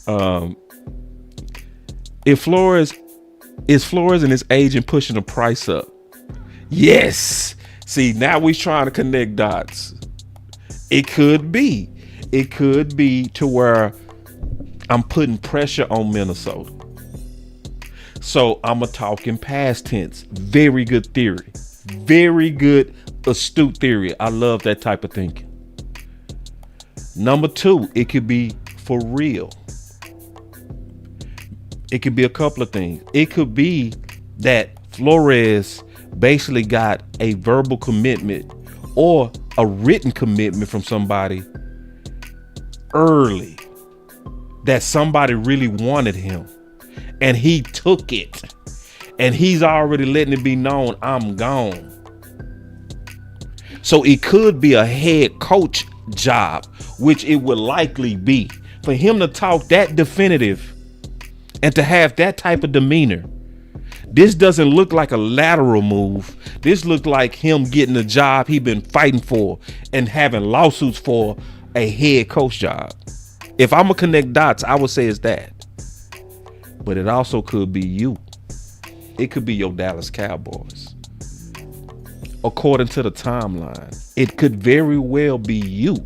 him. Is Flores and his agent pushing the price up? Yes. See, now we trying to connect dots. It could be to where I'm putting pressure on Minnesota. So I'm a talking past tense. Very good theory. Very good, astute theory. I love that type of thinking. Number 2, it could be for real. It could be a couple of things. It could be that Flores basically got a verbal commitment or a written commitment from somebody early, that somebody really wanted him and he took it and he's already letting it be known, I'm gone. So it could be a head coach job, which it would likely be. For him to talk that definitive and to have that type of demeanor, this doesn't look like a lateral move. This looked like him getting a job he been fighting for and having lawsuits for, a head coach job. If I'm gonna connect dots, I would say it's that. But it also could be you. It could be your Dallas Cowboys. According to the timeline, it could very well be you.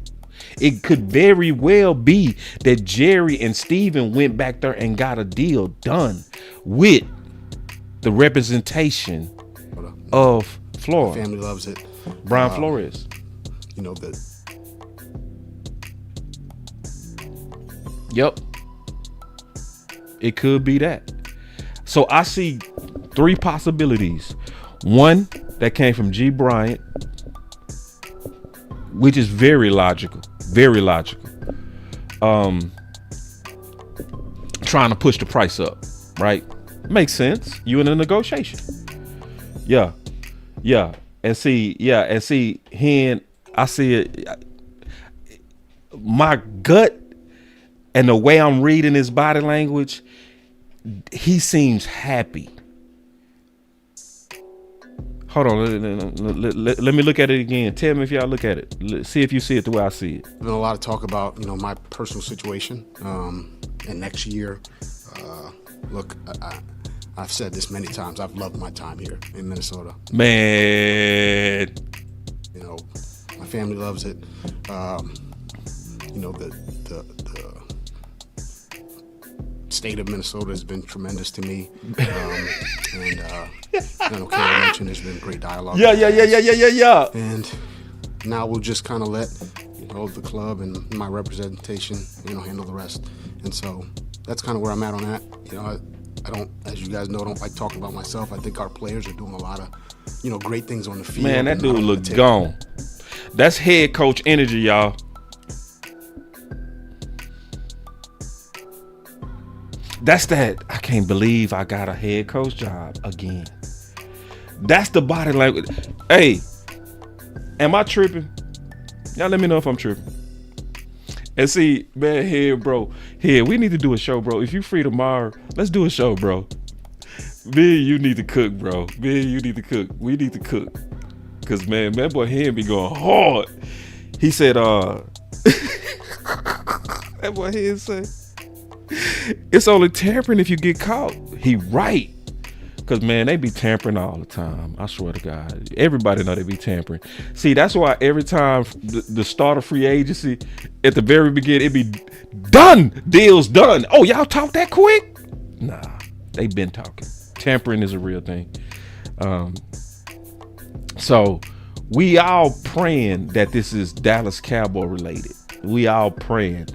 It could very well be that Jerry and Steven went back there and got a deal done with the representation of Florida. My family loves it. Brian Flores. You know that. Yep. It could be that. So I see 3 possibilities. One that came from G. Bryant, which is very logical. Very logical. Trying to push the price up, right? Makes sense. You in a negotiation. Yeah. And see, Hen, I see it. My gut and the way I'm reading his body language, he seems happy. Hold on, let me look at it again. Tell me if y'all look at it. See if you see it the way I see it. There's been a lot of talk about, my personal situation. And next year, look, I've said this many times. I've loved my time here in Minnesota. Man. My family loves it. The state of Minnesota has been tremendous to me. I know Carol mentioned there's been great dialogue. Yeah. And now we'll just kind of let the club and my representation handle the rest. And so that's kind of where I'm at on that. as you guys know, I don't like talking about myself. I think our players are doing a lot of, great things on the field. Man, that dude look gone. That's head coach energy, y'all. That's that. I can't believe I got a head coach job again. That's the body language. Hey, am I tripping? Y'all let me know if I'm tripping. And see, man, we need to do a show, bro. If you free tomorrow, let's do a show, bro. Me and you need to cook, bro. Me and you need to cook. We need to cook. Cause man, that boy Hen be going hard. He said, that boy Hen said, it's only tampering if you get caught. He right. Cause man, they be tampering all the time. I swear to God. Everybody know they be tampering. See, that's why every time the start of free agency, at the very beginning, it be done. Deals done. Oh, y'all talk that quick? Nah, they been talking. Tampering is a real thing. So we all praying that this is Dallas Cowboy related. We all praying.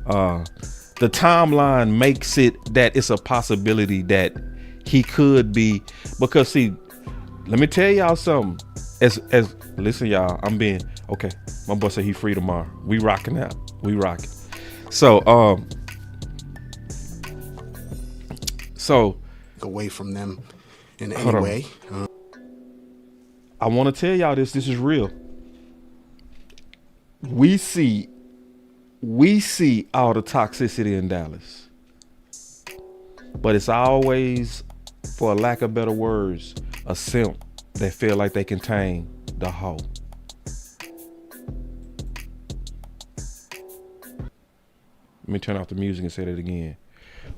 The timeline makes it that it's a possibility that he could be, because see, let me tell y'all something. As listen, y'all, I'm being okay. My boy said he free tomorrow. We rocking out. We rocking. So away from them in any way. I want to tell y'all this. This is real. We see all the toxicity in Dallas, but it's always, for a lack of better words, a simp that feel like they can tame the hoe. Let me turn off the music and say that again.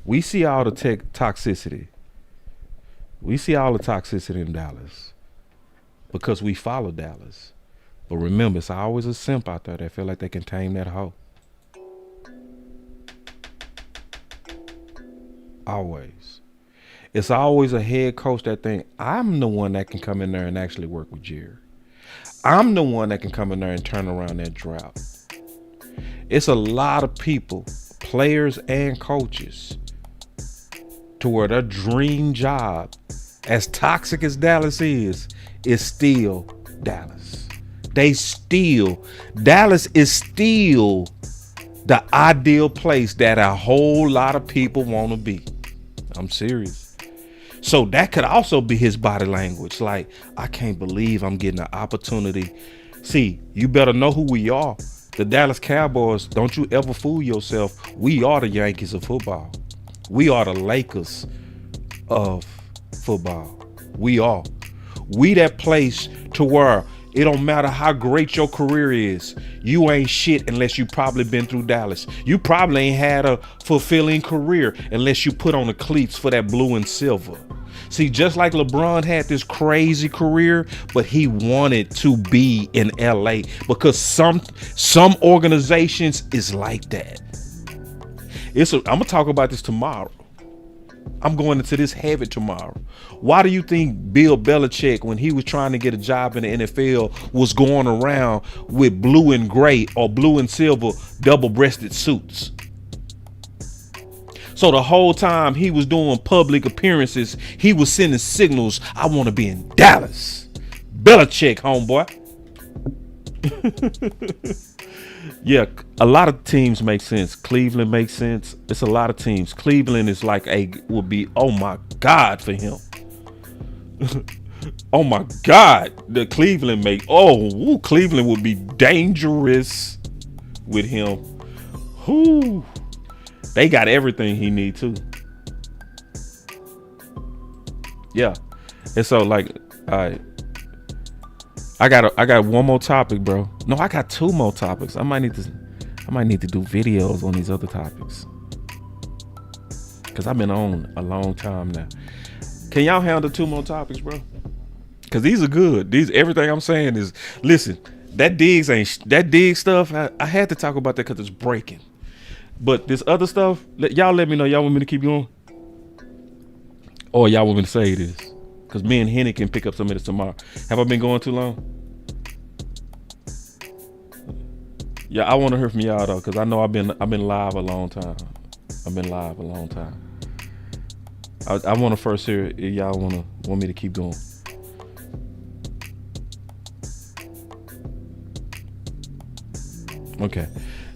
We see all the toxicity. We see all the toxicity in Dallas because we follow Dallas. But remember, it's always a simp out there that feel like they can tame that hoe. Always. It's always a head coach that think, I'm the one that can come in there and actually work with Jerry. I'm the one that can come in there and turn around that drought. It's a lot of people, players and coaches, to where their dream job, as toxic as Dallas is still Dallas. Dallas is still the ideal place that a whole lot of people want to be. I'm serious. So that could also be his body language. Like, I can't believe I'm getting an opportunity. See, you better know who we are. The Dallas Cowboys, don't you ever fool yourself. We are the Yankees of football. We are the Lakers of football. We are. We that place to where it don't matter how great your career is. You ain't shit unless you probably been through Dallas. You probably ain't had a fulfilling career unless you put on the cleats for that blue and silver. See, just like LeBron had this crazy career, but he wanted to be in LA because some organizations is like that. I'm gonna talk about this tomorrow. I'm going into this heavy tomorrow. Why do you think Bill Belichick, when he was trying to get a job in the NFL, was going around with blue and gray or blue and silver double-breasted suits? So the whole time he was doing public appearances, he was sending signals, I want to be in Dallas. Belichick, homeboy. Yeah, a lot of teams make sense. Cleveland makes sense. It's a lot of teams. Cleveland is like would be, oh my God, for him. Oh my God, the Cleveland Cleveland would be dangerous with him. Whoo, they got everything he need too. Yeah, and so like, all right. I got one more topic, bro. No, I got two more topics. I might need to do videos on these other topics. Cause I've been on a long time now. Can y'all handle two more topics, bro? Cause these are good. Everything I'm saying is, listen, that Diggs stuff, I had to talk about that because it's breaking. But this other stuff, y'all let me know. Y'all want me to keep going? Or y'all want me to say this? Because me and Henny can pick up some of this tomorrow. Have I been going too long? Yeah, I want to hear from y'all though, because I know I've been live a long time. I want to first hear if y'all want me to keep going. Okay,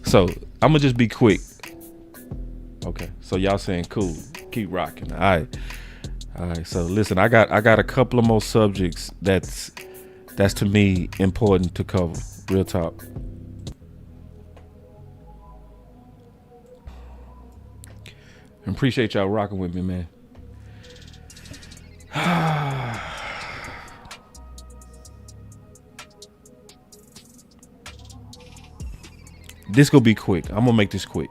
so I'm gonna just be quick. Okay, so y'all saying cool, keep rocking. All right. So listen, I got a couple of more subjects that's to me important to cover. Real talk. Appreciate y'all rocking with me, man. This gonna be quick. I'm gonna make this quick.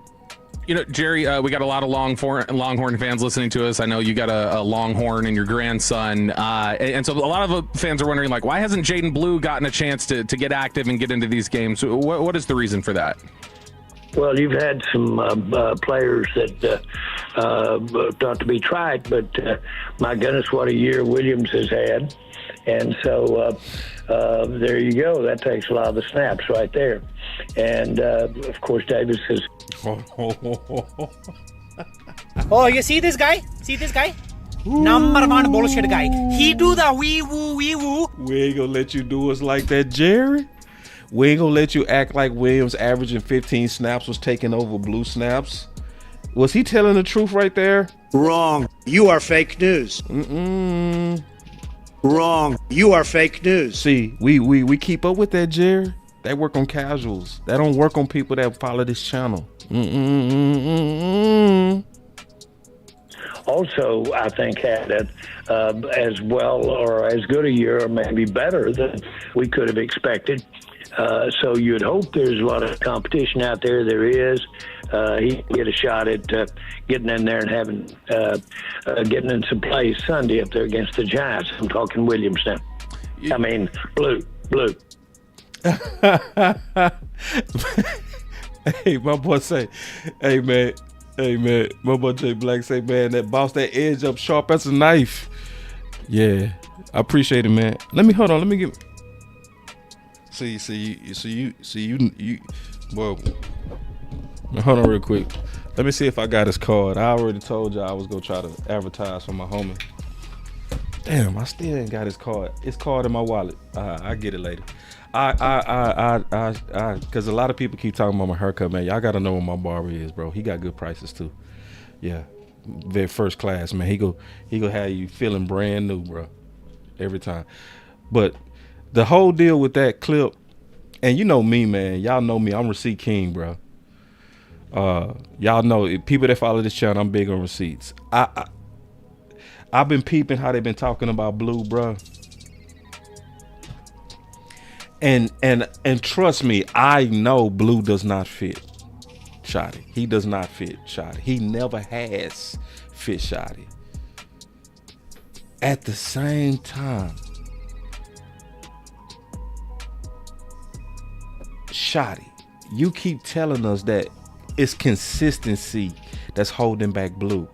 You know, Jerry, we got a lot of Longhorn fans listening to us. I know you got a Longhorn and your grandson. And so a lot of fans are wondering, like, why hasn't Jaden Blue gotten a chance to get active and get into these games? What is the reason for that? Well, you've had some players that not to be trite, but my goodness, what a year Williams has had. And so there you go. That takes a lot of the snaps right there. And, of course, Davis is... Oh, you see this guy? Number one bullshit guy. He do the wee woo. We ain't gonna let you do us like that, Jerry. We ain't gonna let you act like Williams averaging 15 snaps was taking over Blue snaps. Was he telling the truth right there? Wrong. You are fake news. Wrong. You are fake news. See, we keep up with that, Jerry. They work on casuals. They don't work on people that follow this channel. Also, I think had as well or as good a year or maybe better than we could have expected. So you'd hope there's a lot of competition out there. There is. He can get a shot at getting in there and having getting in some plays Sunday up there against the Giants. I'm talking Williams now. I mean, Blue. Hey, my boy say, hey man, my boy Jay Black say, man, that boss that edge up sharp as a knife. Yeah, I appreciate it, man. Let me give. See you. Well, hold on real quick. Let me see if I got his card. I already told you I was gonna try to advertise for my homie. Damn, I still ain't got his card. His card in my wallet. I get it later. Cause a lot of people keep talking about my haircut, man. Y'all gotta know where my barber is, bro. He got good prices too. Yeah, very first class, man. He go have you feeling brand new, bro, every time. But the whole deal with that clip, and you know me, man. Y'all know me. I'm receipt king, bro. Y'all know people that follow this channel, I'm big on receipts. I've been peeping how they've been talking about Blue, bro. And trust me, I know Blue does not fit Shotty. He does not fit Shotty. He never has fit Shotty. At the same time, Shotty, you keep telling us that it's consistency that's holding back Blue.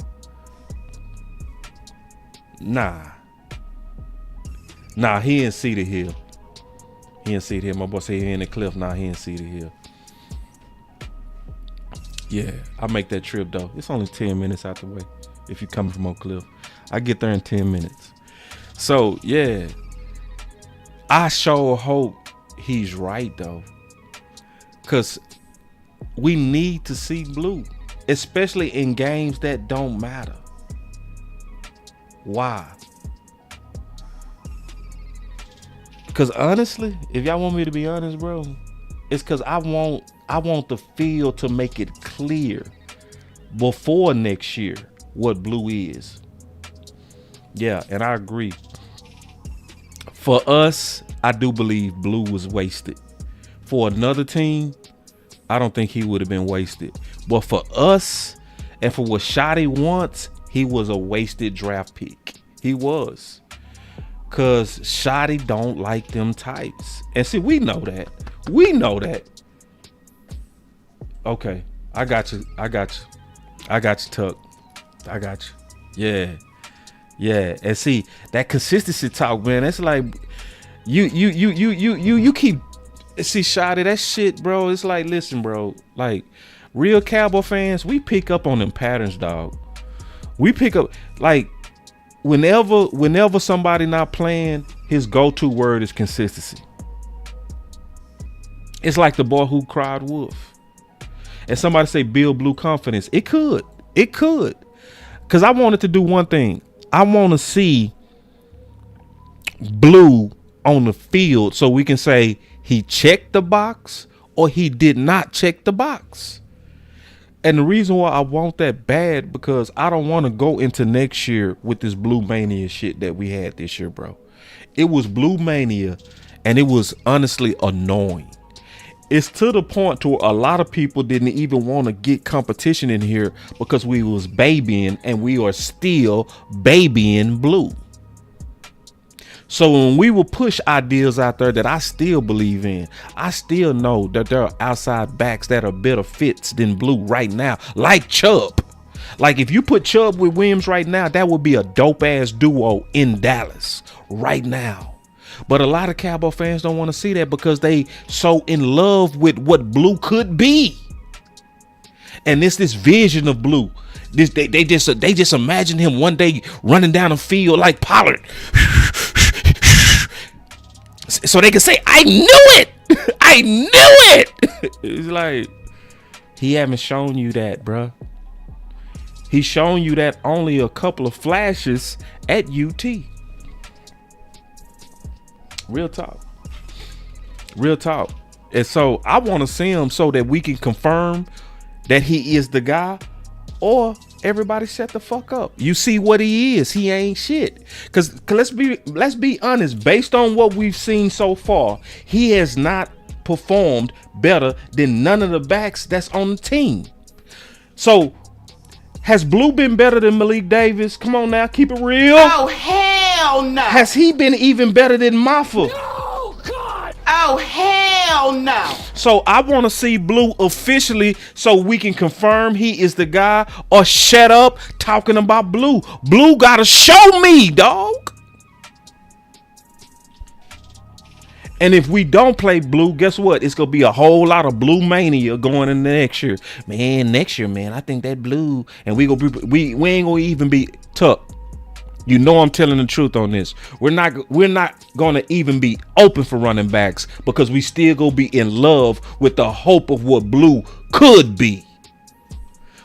Nah, he ain't see the hill. He ain't see the hill. My boy say he in the cliff. Nah, he ain't see the hill. Yeah, I make that trip though. It's only 10 minutes out the way if you coming from Oak Cliff. I get there in 10 minutes. So yeah, I sure hope he's right though, cause we need to see Blue, especially in games that don't matter. Why? Because honestly, if y'all want me to be honest, bro, it's because I want the field to make it clear before next year what Blue is. Yeah, and I agree. For us, I do believe Blue was wasted. For another team, I don't think he would have been wasted. But for us, and for what Shotty wants, he was a wasted draft pick. He was. Cause Shotty don't like them types. And see, we know that. Okay, I got you, Tuck. I got you. Yeah. And see, that consistency talk, man, that's like you keep see Shotty, that shit, bro. It's like, listen, bro, like real Cowboy fans, we pick up on them patterns, dog. We pick up like whenever somebody not playing, his go-to word is consistency. It's like the boy who cried wolf. And somebody say build blue confidence. It could. Because I wanted to do one thing. I want to see blue on the field so we can say he checked the box or he did not check the box. And the reason why I want that bad, because I don't want to go into next year with this blue mania shit that we had this year, bro. It was blue mania and it was honestly annoying. It's to the point to where a lot of people didn't even want to get competition in here because we was babying, and we are still babying blue. So when we will push ideas out there that I still believe in, I still know that there are outside backs that are better fits than blue right now, like Chubb. Like if you put Chubb with Williams right now, that would be a dope ass duo in Dallas right now. But a lot of Cowboy fans don't want to see that because they so in love with what blue could be. And it's this vision of blue. They just imagine him one day running down the field like Pollard. So they can say, I knew it. I knew it. It's like, he haven't shown you that, bruh. He's shown you that only a couple of flashes at UT. Real talk. And so I want to see him so that we can confirm that he is the guy, or everybody shut the fuck up. You see what he is. He ain't shit. Cause let's be honest, based on what we've seen so far, he has not performed better than none of the backs that's on the team. So has Blue been better than Malik Davis? Come on now, keep it real. Oh, hell no. Has he been even better than Maffa? No, God. Oh, hell no. So I want to see Blue officially so we can confirm he is the guy, or shut up talking about Blue. Blue got to show me, dog. And if we don't play Blue, guess what? It's going to be a whole lot of Blue mania going into next year. Man, next year, man, I think that Blue, and we ain't going to even be Tuck. You know I'm telling the truth on this. We're not going to even be open for running backs because we still going to be in love with the hope of what Blue could be.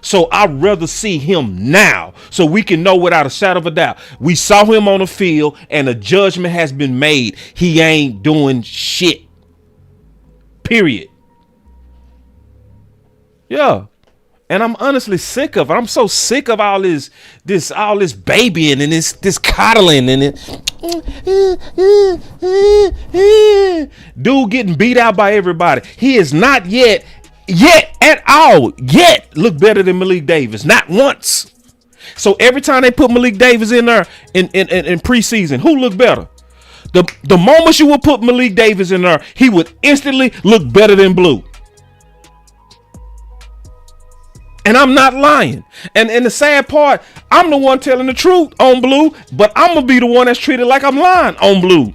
So I'd rather see him now so we can know without a shadow of a doubt. We saw him on the field and a judgment has been made. He ain't doing shit. Period. Yeah. And I'm honestly sick of it. I'm so sick of all this babying and this coddling and it. Dude getting beat out by everybody. He is not yet at all look better than Malik Davis. Not once. So every time they put Malik Davis in there in preseason, who looked better? The moment you would put Malik Davis in there, he would instantly look better than Blue. And I'm not lying. And the sad part, I'm the one telling the truth on Blue, but I'm going to be the one that's treated like I'm lying on Blue.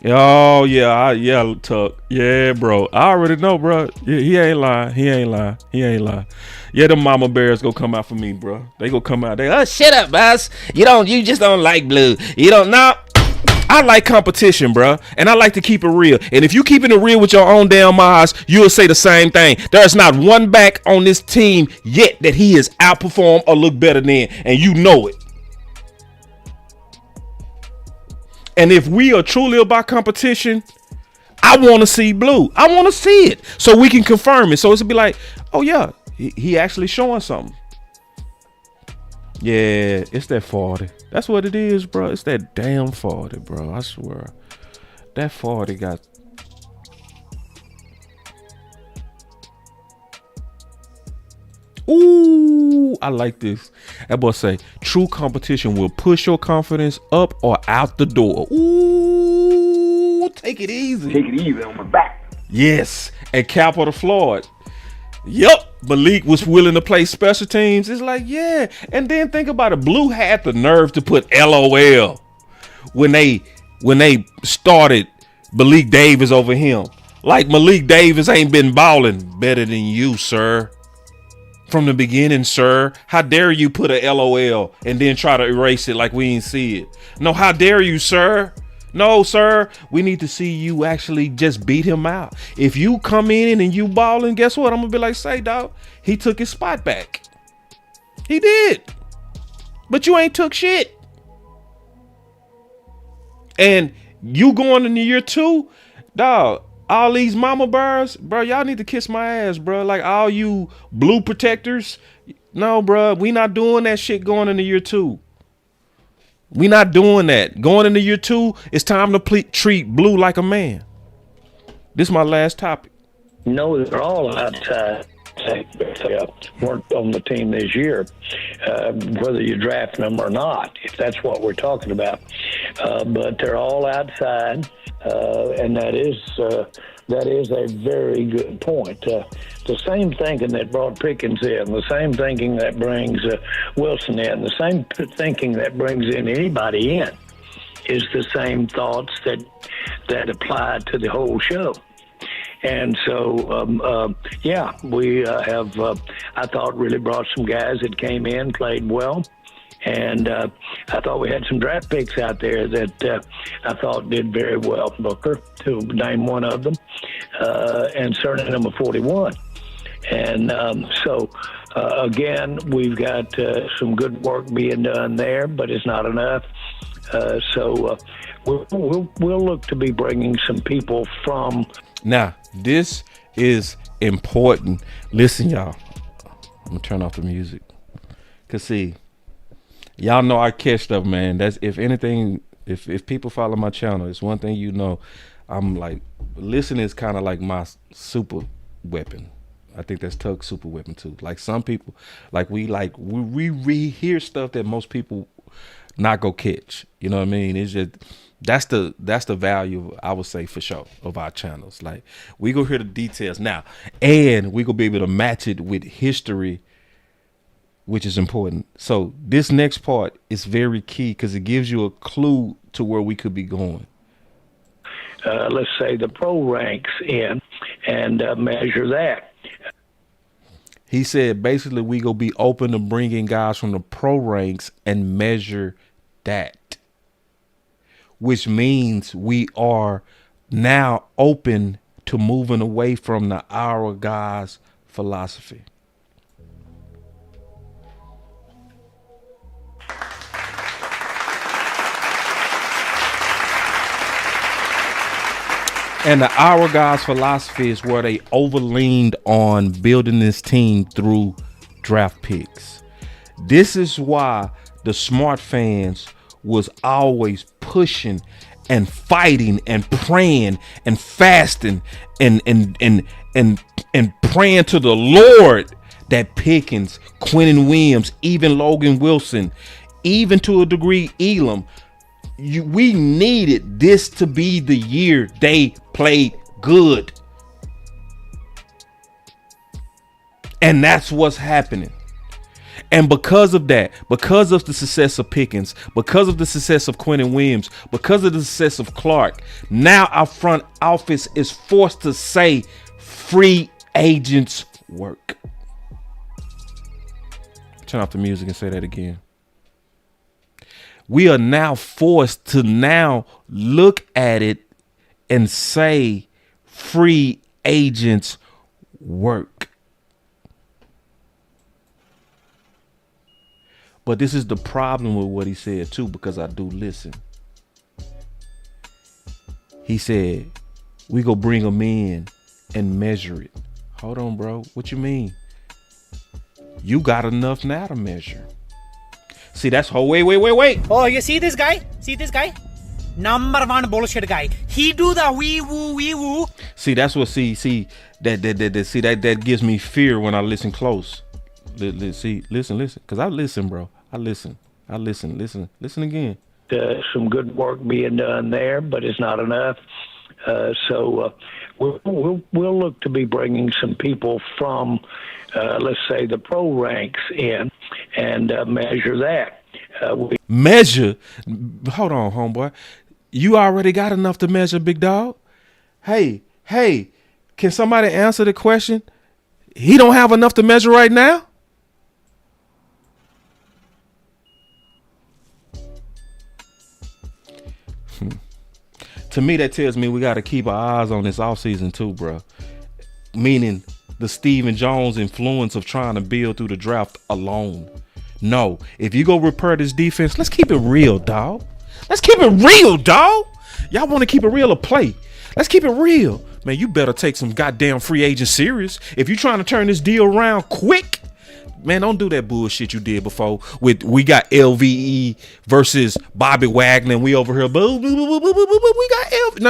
Oh, yeah, Tuck. Yeah, bro. I already know, bro. Yeah, he ain't lying. Yeah, the mama bears gonna come out for me, bro. They gonna come out. Shut up, boss. You just don't like Blue. You don't know. I like competition, bro, and I like to keep it real. And if you keeping it real with your own damn eyes, you'll say the same thing. There's not one back on this team yet that he has outperformed or looked better than, and you know it. And if we are truly about competition, I want to see Blue. I want to see it so we can confirm it. So it's be like, oh yeah, he actually showing something. Yeah, it's that 40. That's what it is, bro. It's that damn 40, bro. I swear. That 40 got... Ooh, I like this. That boy say, true competition will push your confidence up or out the door. Ooh, take it easy. Take it easy on my back. Yes, and Capital Floyd. Yup, Malik was willing to play special teams. It's like, yeah. And then think about it. Blue had the nerve to put LOL when they started Malik Davis over him. Like Malik Davis ain't been balling better than you, sir. from the beginning, sir. How dare you put a LOL and then try to erase it like we ain't see it? No, how dare you, sir? No, sir. We need to see you actually just beat him out. If you come in and you balling, guess what? I'm gonna be like, say, dog, he took his spot back. He did. But you ain't took shit. And you going into year 2, dog, all these mama bears, bro, y'all need to kiss my ass, bro. Like all you blue protectors. No, bro, we not doing that shit going into year 2. We not doing that. Going into year 2, it's time to treat blue like a man. This is my last topic. No, they're all outside. They weren't on the team this year, whether you draft them or not, if that's what we're talking about. But they're all outside, and that is a very good point. The same thinking that brought Pickens in, the same thinking that brings Wilson in, the same thinking that brings in anybody in, is the same thoughts that apply to the whole show. And so, we have, I thought, really brought some guys that came in, played well. And I thought we had some draft picks out there that I thought did very well. Booker, to name one of them, and certainly number 41. And again, we've got some good work being done there, but it's not enough. We'll look to be bringing some people from. Now, this is important. Listen, y'all. I'm gonna turn off the music. Cause see, y'all know I catch stuff, man. That's if anything, if people follow my channel, it's one thing you know. I'm like, listening is kind of like my super weapon. I think that's Tug's super weapon too. Like some people, we hear stuff that most people not go catch. You know what I mean? It's just that's the value, I would say, for sure, of our channels. Like we go hear the details now, and we gonna be able to match it with history, which is important. So this next part is very key because it gives you a clue to where we could be going. Let's say the pro ranks in and measure that. He said basically we gonna be open to bringing guys from the pro ranks and measure that, which means we are now open to moving away from the our guys philosophy. And the our guys philosophy is where they overleaned on building this team through draft picks. This is why the smart fans was always pushing and fighting and praying and fasting and praying to the Lord that Pickens, Quinnen Williams, even Logan Wilson, even to a degree Elam, we needed this to be the year they played good. And that's what's happening. And because of that, because of the success of Pickens, because of the success of Quinnen Williams, because of the success of Clark, now our front office is forced to say free agents work. Turn off the music and say that again. We are now forced to now look at it and say free agents work. But this is the problem with what he said too, because I do listen. He said, we go bring them in and measure it. Hold on, bro. What you mean? You got enough now to measure. See, that's wait. Oh, you see this guy? See this guy? Number one bullshit guy. He do the wee woo. See, that's what that gives me fear when I listen close. Listen, because I listen, bro. I listen again. Some good work being done there, but it's not enough. We'll look to be bringing some people from, let's say, the pro ranks in and measure that. Measure? Hold on, homeboy. You already got enough to measure, big dog. Hey, can somebody answer the question? He don't have enough to measure right now? To me, that tells me we got to keep our eyes on this offseason too, bro. Meaning the Stephen Jones influence of trying to build through the draft alone. No, if you go repair this defense, let's keep it real, dog. Let's keep it real, dog. Y'all want to keep it real or play? Let's keep it real. Man, you better take some goddamn free agent serious. If you're trying to turn this deal around quick, man, don't do that bullshit you did before. We got LVE versus Bobby Wagner, and we over here. We got LVE.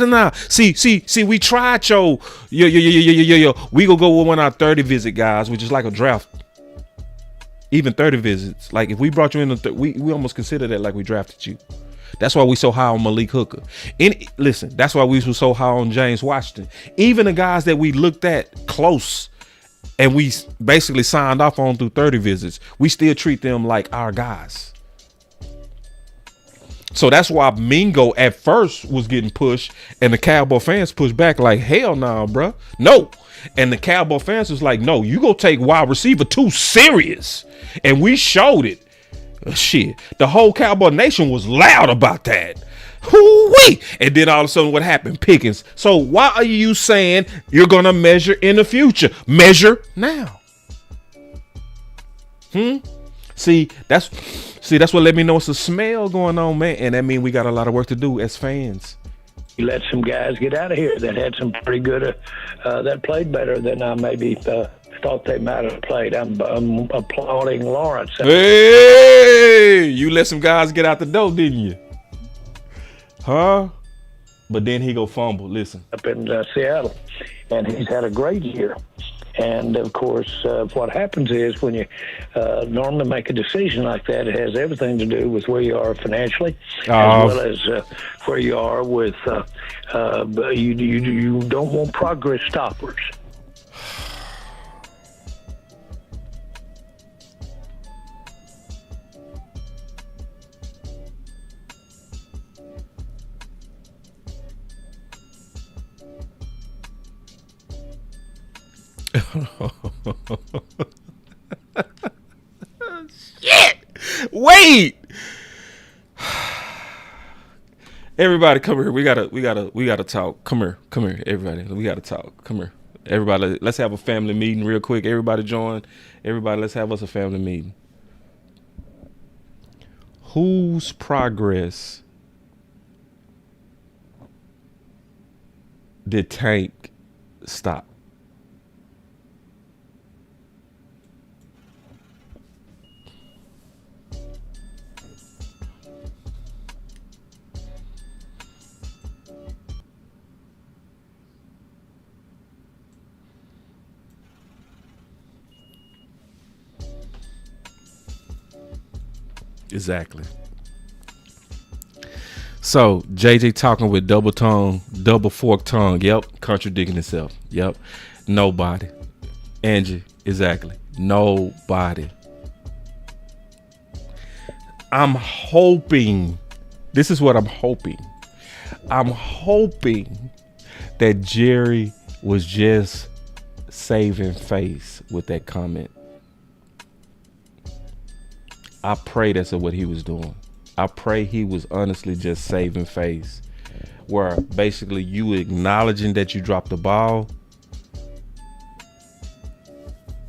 No. See. We tried yo. We gonna go with one of our 30 visit guys, which is like a draft. Even 30 visits. Like if we brought you in, we almost consider that like we drafted you. That's why we so high on Malik Hooker. Listen, that's why we were so high on James Washington. Even the guys that we looked at close and we basically signed off on through 30 visits, we still treat them like our guys. So that's why Mingo at first was getting pushed and the Cowboy fans pushed back like, hell no, bro. No. And the Cowboy fans was like, no, you go take wide receiver 2 serious. And we showed it. Shit, the whole Cowboy Nation was loud about that. Hoo-wee! And then all of a sudden, what happened? Pickens. So why are you saying you're gonna measure in the future? Measure now. See, that's what let me know it's a smell going on, man. And that means we got a lot of work to do as fans. You let some guys get out of here that had some pretty good, that played better than I maybe thought they might have played. I'm applauding Lawrence. Hey, you let some guys get out the door, didn't you? Huh? But then he go fumble. Listen. Up in Seattle, and he's had a great year. And of course, what happens is when you normally make a decision like that, it has everything to do with where you are financially, as well as where you are with. You don't want progress stoppers. Shit! Wait! Everybody, come here. We gotta talk. Come here, everybody. We gotta talk. Come here, everybody. Let's have a family meeting real quick. Everybody join. Everybody, let's have us a family meeting. Whose progress did Tank stop? Exactly. So JJ talking with double forked tongue. Yep. Contradicting himself. Yep. Nobody. Angie. Exactly. Nobody. I'm hoping. This is what I'm hoping. I'm hoping that Jerry was just saving face with that comment. I pray that's what he was doing. I pray he was honestly just saving face, where basically you acknowledging that you dropped the ball.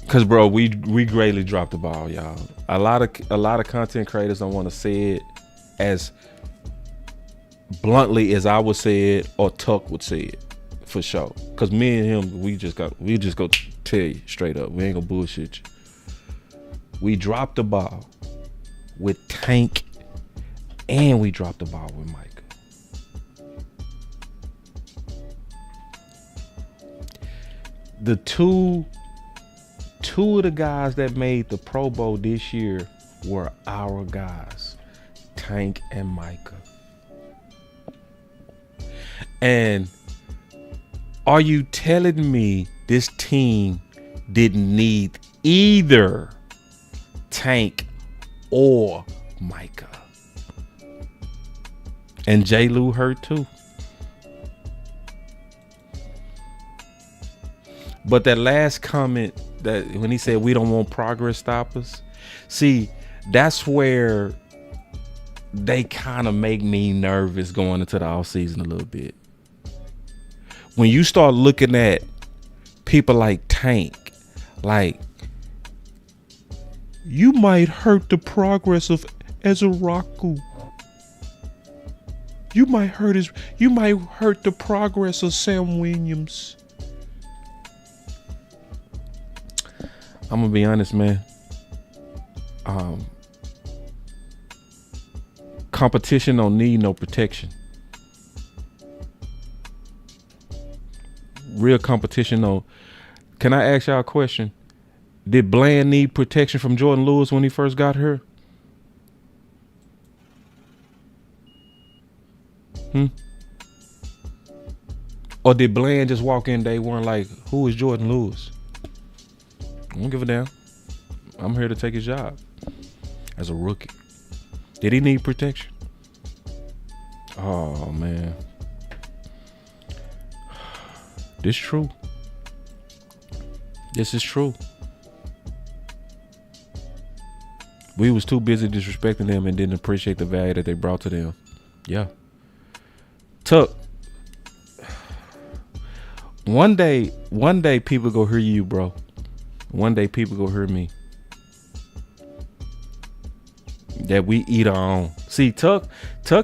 Cause bro, we greatly dropped the ball, y'all. A lot of content creators don't want to say it as bluntly as I would say it or Tuck would say it, for sure. Cause me and him, we just go tell you straight up. We ain't gonna bullshit you. We dropped the ball with Tank, and we dropped the ball with Micah. The two of the guys that made the Pro Bowl this year were our guys, Tank and Micah. And are you telling me this team didn't need either Tank or Micah? And J. Lou hurt too. But that last comment, that when he said we don't want progress stoppers, see, that's where they kind of make me nervous going into the offseason a little bit. When you start looking at people like Tank, like, you might hurt the progress of Ezraku. You might hurt the progress of Sam Williams. I'm gonna be honest, man. Competition don't need no protection. Real competition don't. Can I ask y'all a question? Did Bland need protection from Jordan Lewis when he first got here? Or did Bland just walk in day one like, who is Jordan Lewis? I don't give a damn. I'm here to take his job as a rookie. Did he need protection? Oh, man. This is true. This is true. We was too busy disrespecting them and didn't appreciate the value that they brought to them. Yeah. Tuck. One day people go hear you, bro. One day people go hear me. That we eat our own. See, Tuck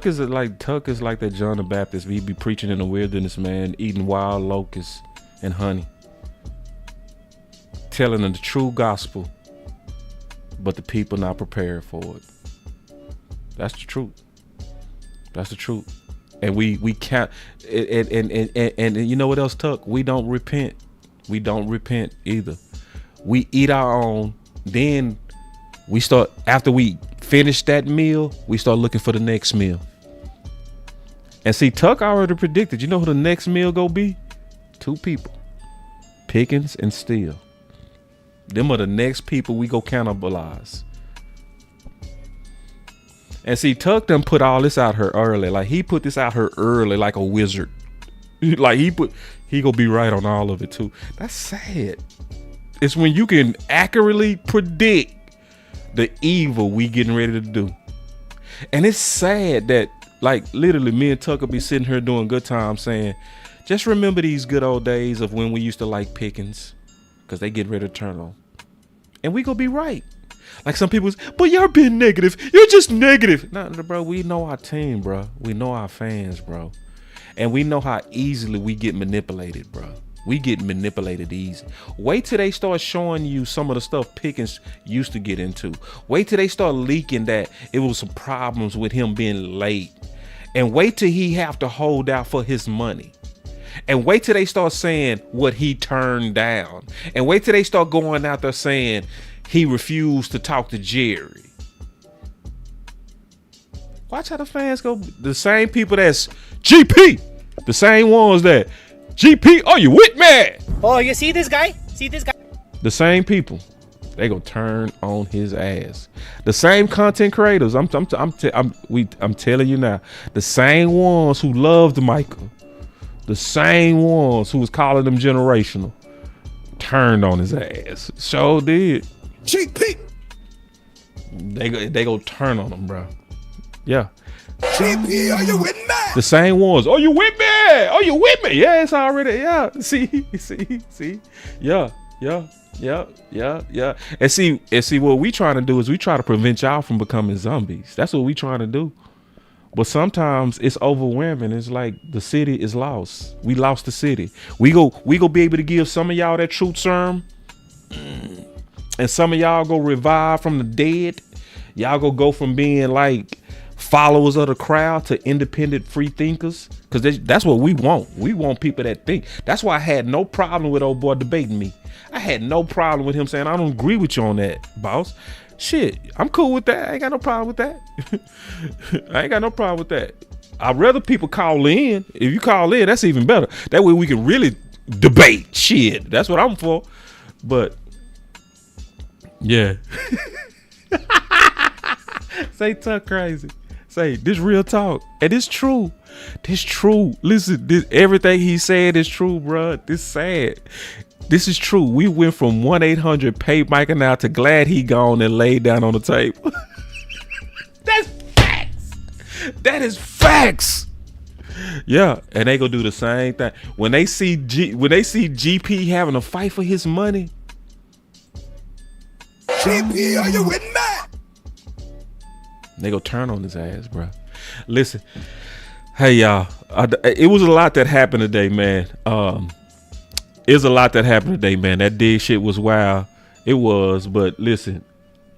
is like that John the Baptist. We be preaching in the wilderness, man, eating wild locusts and honey, telling them the true gospel, but the people not prepared for it. That's the truth. That's the truth. And we can't. And you know what else, Tuck? We don't repent. We don't repent either. We eat our own. Then we start, after we finish that meal, we start looking for the next meal. And see, Tuck already predicted. You know who the next meal go be? Two people, Pickens and Steele. Them are the next people we go cannibalize. And see, Tuck done put all this out here early. Like, he put this out here early like a wizard. Like, he gonna be right on all of it too. That's sad. It's when you can accurately predict the evil we getting ready to do. And it's sad that, like, literally me and Tucker be sitting here doing good times saying, just remember these good old days of when we used to like Pickens, because they get ready to turn on. And we gonna be right. Like some people, but y'all being negative. You're just negative. No, bro, we know our team, bro. We know our fans, bro. And we know how easily we get manipulated, bro. We get manipulated easy. Wait till they start showing you some of the stuff Pickens used to get into. Wait till they start leaking that it was some problems with him being late. And wait till he have to hold out for his money. And wait till they start saying what he turned down. And wait till they start going out there saying he refused to talk to Jerry. Watch how the fans go. The same people that's GP. The same ones that GP, are you with me? Oh, you see this guy? See this guy? The same people. They gonna turn on his ass. The same content creators. I'm telling you now. The same ones who loved Michael. The same ones who was calling him generational. Turned on his ass. So did. GP. They go turn on him, bro. Yeah. GP, are you with me? The same ones. Are you with me? Are you with me? Yeah, it's already. Yeah. See. Yeah. And see what we trying to do is we try to prevent y'all from becoming zombies. That's what we trying to do. But sometimes it's overwhelming. It's like the city is lost. We lost the city. We go be able to give some of y'all that truth serum. And some of y'all go revive from the dead. Y'all go from being like followers of the crowd to independent free thinkers. Because that's what we want. We want people that think. That's why I had no problem with old boy debating me. I had no problem with him saying, I don't agree with you on that, boss. Shit, I'm cool with that. I ain't got no problem with that. I ain't got no problem with that. I'd rather people call in. If you call in, that's even better. That way we can really debate. Shit, that's what I'm for. But yeah. Say Tuck crazy. Say this real talk. And it's true. This true. Listen, everything he said is true, bro. This sad. This is true. We went from 1-800 pay Micah now to glad he gone and laid down on the table. That's facts. That is facts. Yeah, and they gonna do the same thing when they see GP having a fight for his money. GP, are you with me? They go turn on his ass, bro. Listen, hey y'all, it was a lot that happened today, man. It's a lot that happened today, man. That Diggs shit was wild. It was, but listen,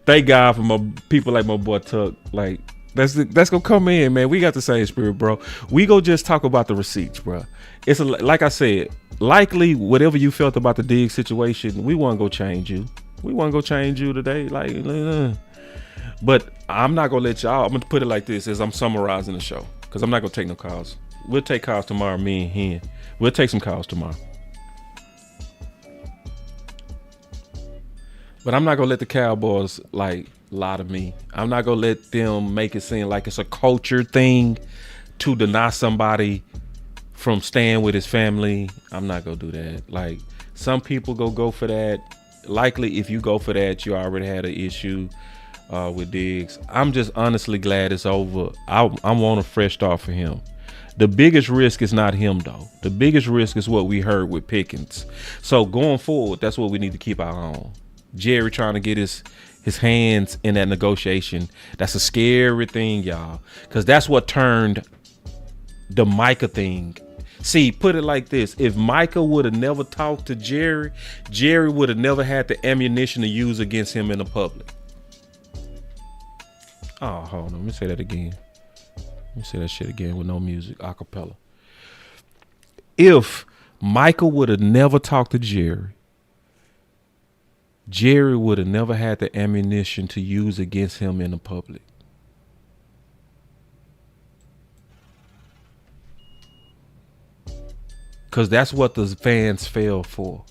thank God for my people like my boy Tuck. Like that's gonna come in, man. We got the same spirit, bro. We go just talk about the receipts, bro. It's like I said, likely whatever you felt about the Diggs situation, we want to go change you. We want to go change you today, but I'm not gonna let y'all. I'm gonna put it like this: as I'm summarizing the show, because I'm not gonna take no calls. We'll take calls tomorrow, me and him. We'll take some calls tomorrow. But I'm not gonna let the Cowboys lie to me. I'm not gonna let them make it seem like it's a culture thing to deny somebody from staying with his family. I'm not gonna do that. Like some people go for that. Likely, if you go for that, you already had an issue with Diggs. I'm just honestly glad it's over. I want a fresh start for him. The biggest risk is not him though. The biggest risk is what we heard with Pickens. So going forward, that's what we need to keep our eye on. Jerry trying to get his hands in that negotiation. That's a scary thing, y'all, because that's what turned the Micah thing. See, put it like this: if Micah would have never talked to Jerry, Jerry would have never had the ammunition to use against him in the public. Oh, hold on, let me say that again. Let me say that shit again with no music, a cappella. If Micah would have never talked to Jerry, Jerry would have never had the ammunition to use against him in the public. Because that's what the fans fell for.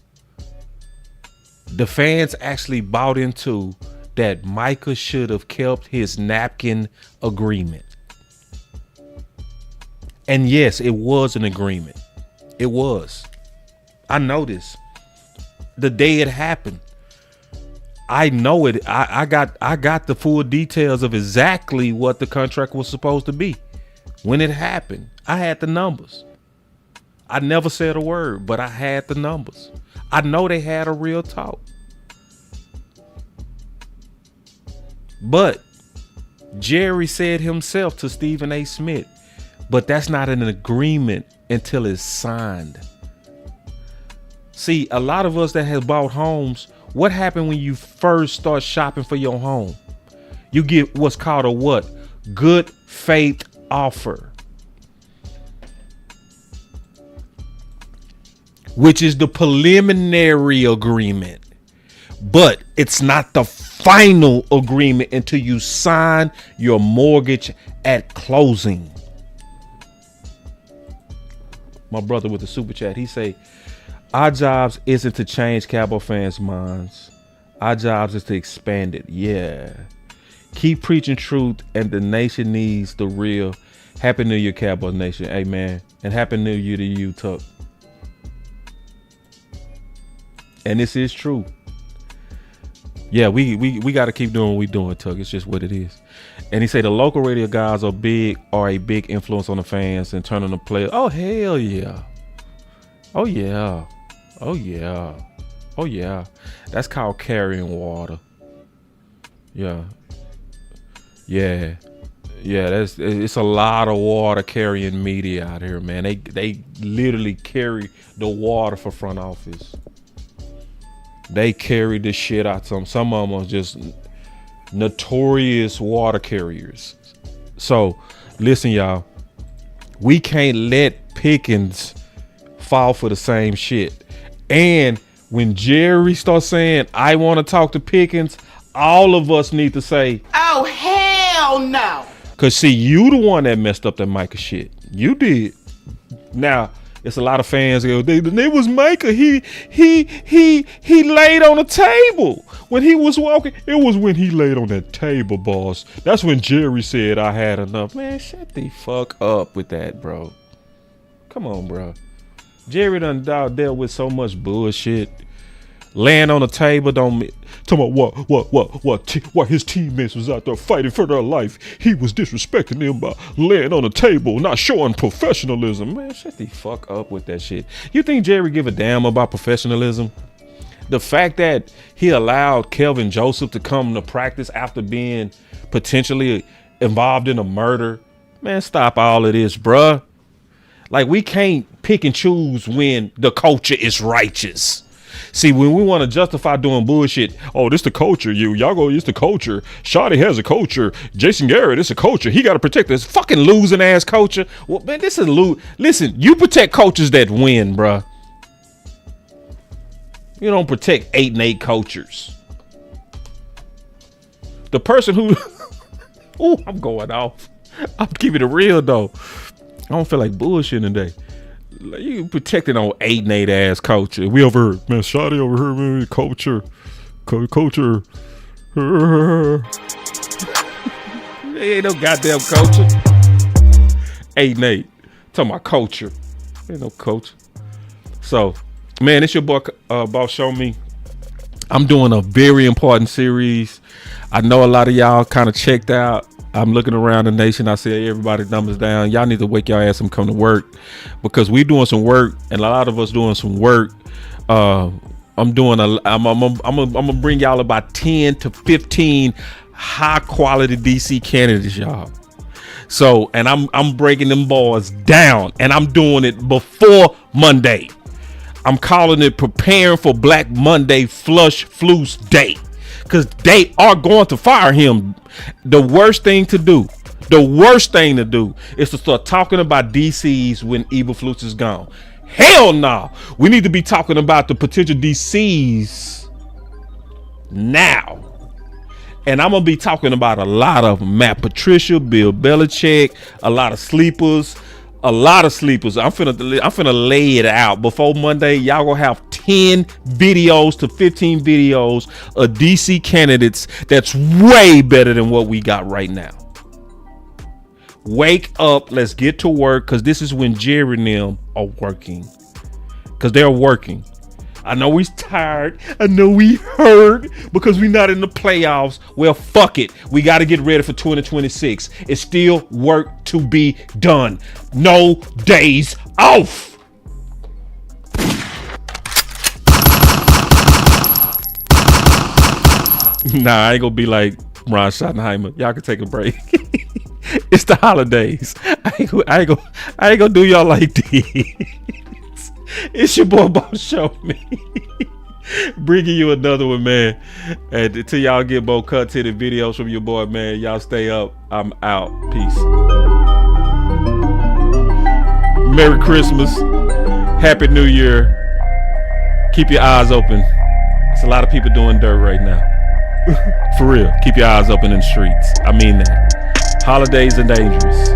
The fans actually bought into that Micah should have kept his napkin agreement. And yes, it was an agreement. It was. I know this. The day it happened. I know it. I got the full details of exactly what the contract was supposed to be. When it happened, I had the numbers. I never said a word, but I had the numbers. I know they had a real talk. But Jerry said himself to Stephen A. Smith, but that's not an agreement until it's signed. See, a lot of us that have bought homes, what happened when you first start shopping for your home? You get what's called a what? Good faith offer, which is the preliminary agreement, but it's not the final agreement until you sign your mortgage at closing. My brother with the super chat, he say, our jobs isn't to change Cowboy fans' minds. Our jobs is to expand it. Yeah. Keep preaching truth, and the nation needs the real. Happy New Year, Cowboys Nation. Amen. And Happy New Year to you, Tuck. And this is true. Yeah, we got to keep doing what we doing, Tuck. It's just what it is. And he said the local radio guys are a big influence on the fans and turning the players. Oh, hell yeah. Oh, yeah. Oh, yeah. Oh, yeah. That's called carrying water. Yeah. Yeah. Yeah, it's a lot of water carrying media out here, man. They literally carry the water for front office. They carry the shit out. Some of them are just notorious water carriers. So, listen, y'all. We can't let Pickens fall for the same shit. And when Jerry starts saying, I want to talk to Pickens, all of us need to say, oh, hell no. Because, see, you the one that messed up that Micah shit. You did. Now, it's a lot of fans go, it was Micah. He laid on a table when he was walking. It was when he laid on that table, boss. That's when Jerry said, I had enough. Man, shut the fuck up with that, bro. Come on, bro. Jerry done dealt with so much bullshit laying on the table don't mean. Talking about what his teammates was out there fighting for their life. He was disrespecting them by laying on the table, not showing professionalism. Man, shut the fuck up with that shit. You think Jerry give a damn about professionalism? The fact that he allowed Kelvin Joseph to come to practice after being potentially involved in a murder, man, stop all of this, bruh. Like, we can't pick and choose when the culture is righteous. See, when we want to justify doing bullshit, oh, this the culture, y'all go, it's the culture. Shotty has a culture. Jason Garrett, it's a culture. He got to protect this fucking losing ass culture. Well, man, this is Listen, you protect cultures that win, bruh. You don't protect 8-8 cultures. The person who, oh, I'm going off. I'm keeping it real though. I don't feel like bullshitting today. Like, you protecting on 8-8 ass culture. We over here, man. Shotty over here, man. Culture. There ain't no goddamn culture. 8-8. Talking about culture. Ain't no culture. So, man, it's your boy, Boss Show Me. I'm doing a very important series. I know a lot of y'all kind of checked out. I'm looking around the nation. I see everybody's numbers down. Y'all need to wake your ass and come to work, because we doing some work, and a lot of us doing some work. I'm gonna bring y'all about 10 to 15 high quality DC candidates, y'all. So, and I'm breaking them boys down, and I'm doing it before Monday. I'm calling it Preparing for Black Monday Flush Floose Day, because they are going to fire him. The worst thing to do is to start talking about DCs when Eberflus is gone. Hell no. We need to be talking about the potential DCs now. And I'm going to be talking about a lot of them. Matt Patricia, Bill Belichick, a lot of sleepers. I'm finna lay it out before Monday. Y'all gonna have 10 videos to 15 videos of DC candidates that's way better than what we got right now. Wake up, let's get to work, because this is when Jerry and them are working, because they're working. I know we's tired. I know we hurt because we're not in the playoffs. Well, fuck it. We got to get ready for 2026. It's still work to be done. No days off. Nah, I ain't gonna be like Ron Schottenheimer. Y'all can take a break. It's the holidays. I ain't gonna do y'all like this. It's your boy Boss Show Me. Bringing you another one, man. And until y'all get more content and videos from your boy, man, y'all stay up. I'm out. Peace. Merry Christmas. Happy New Year. Keep your eyes open. There's a lot of people doing dirt right now. For real. Keep your eyes open in the streets. I mean that. Holidays are dangerous.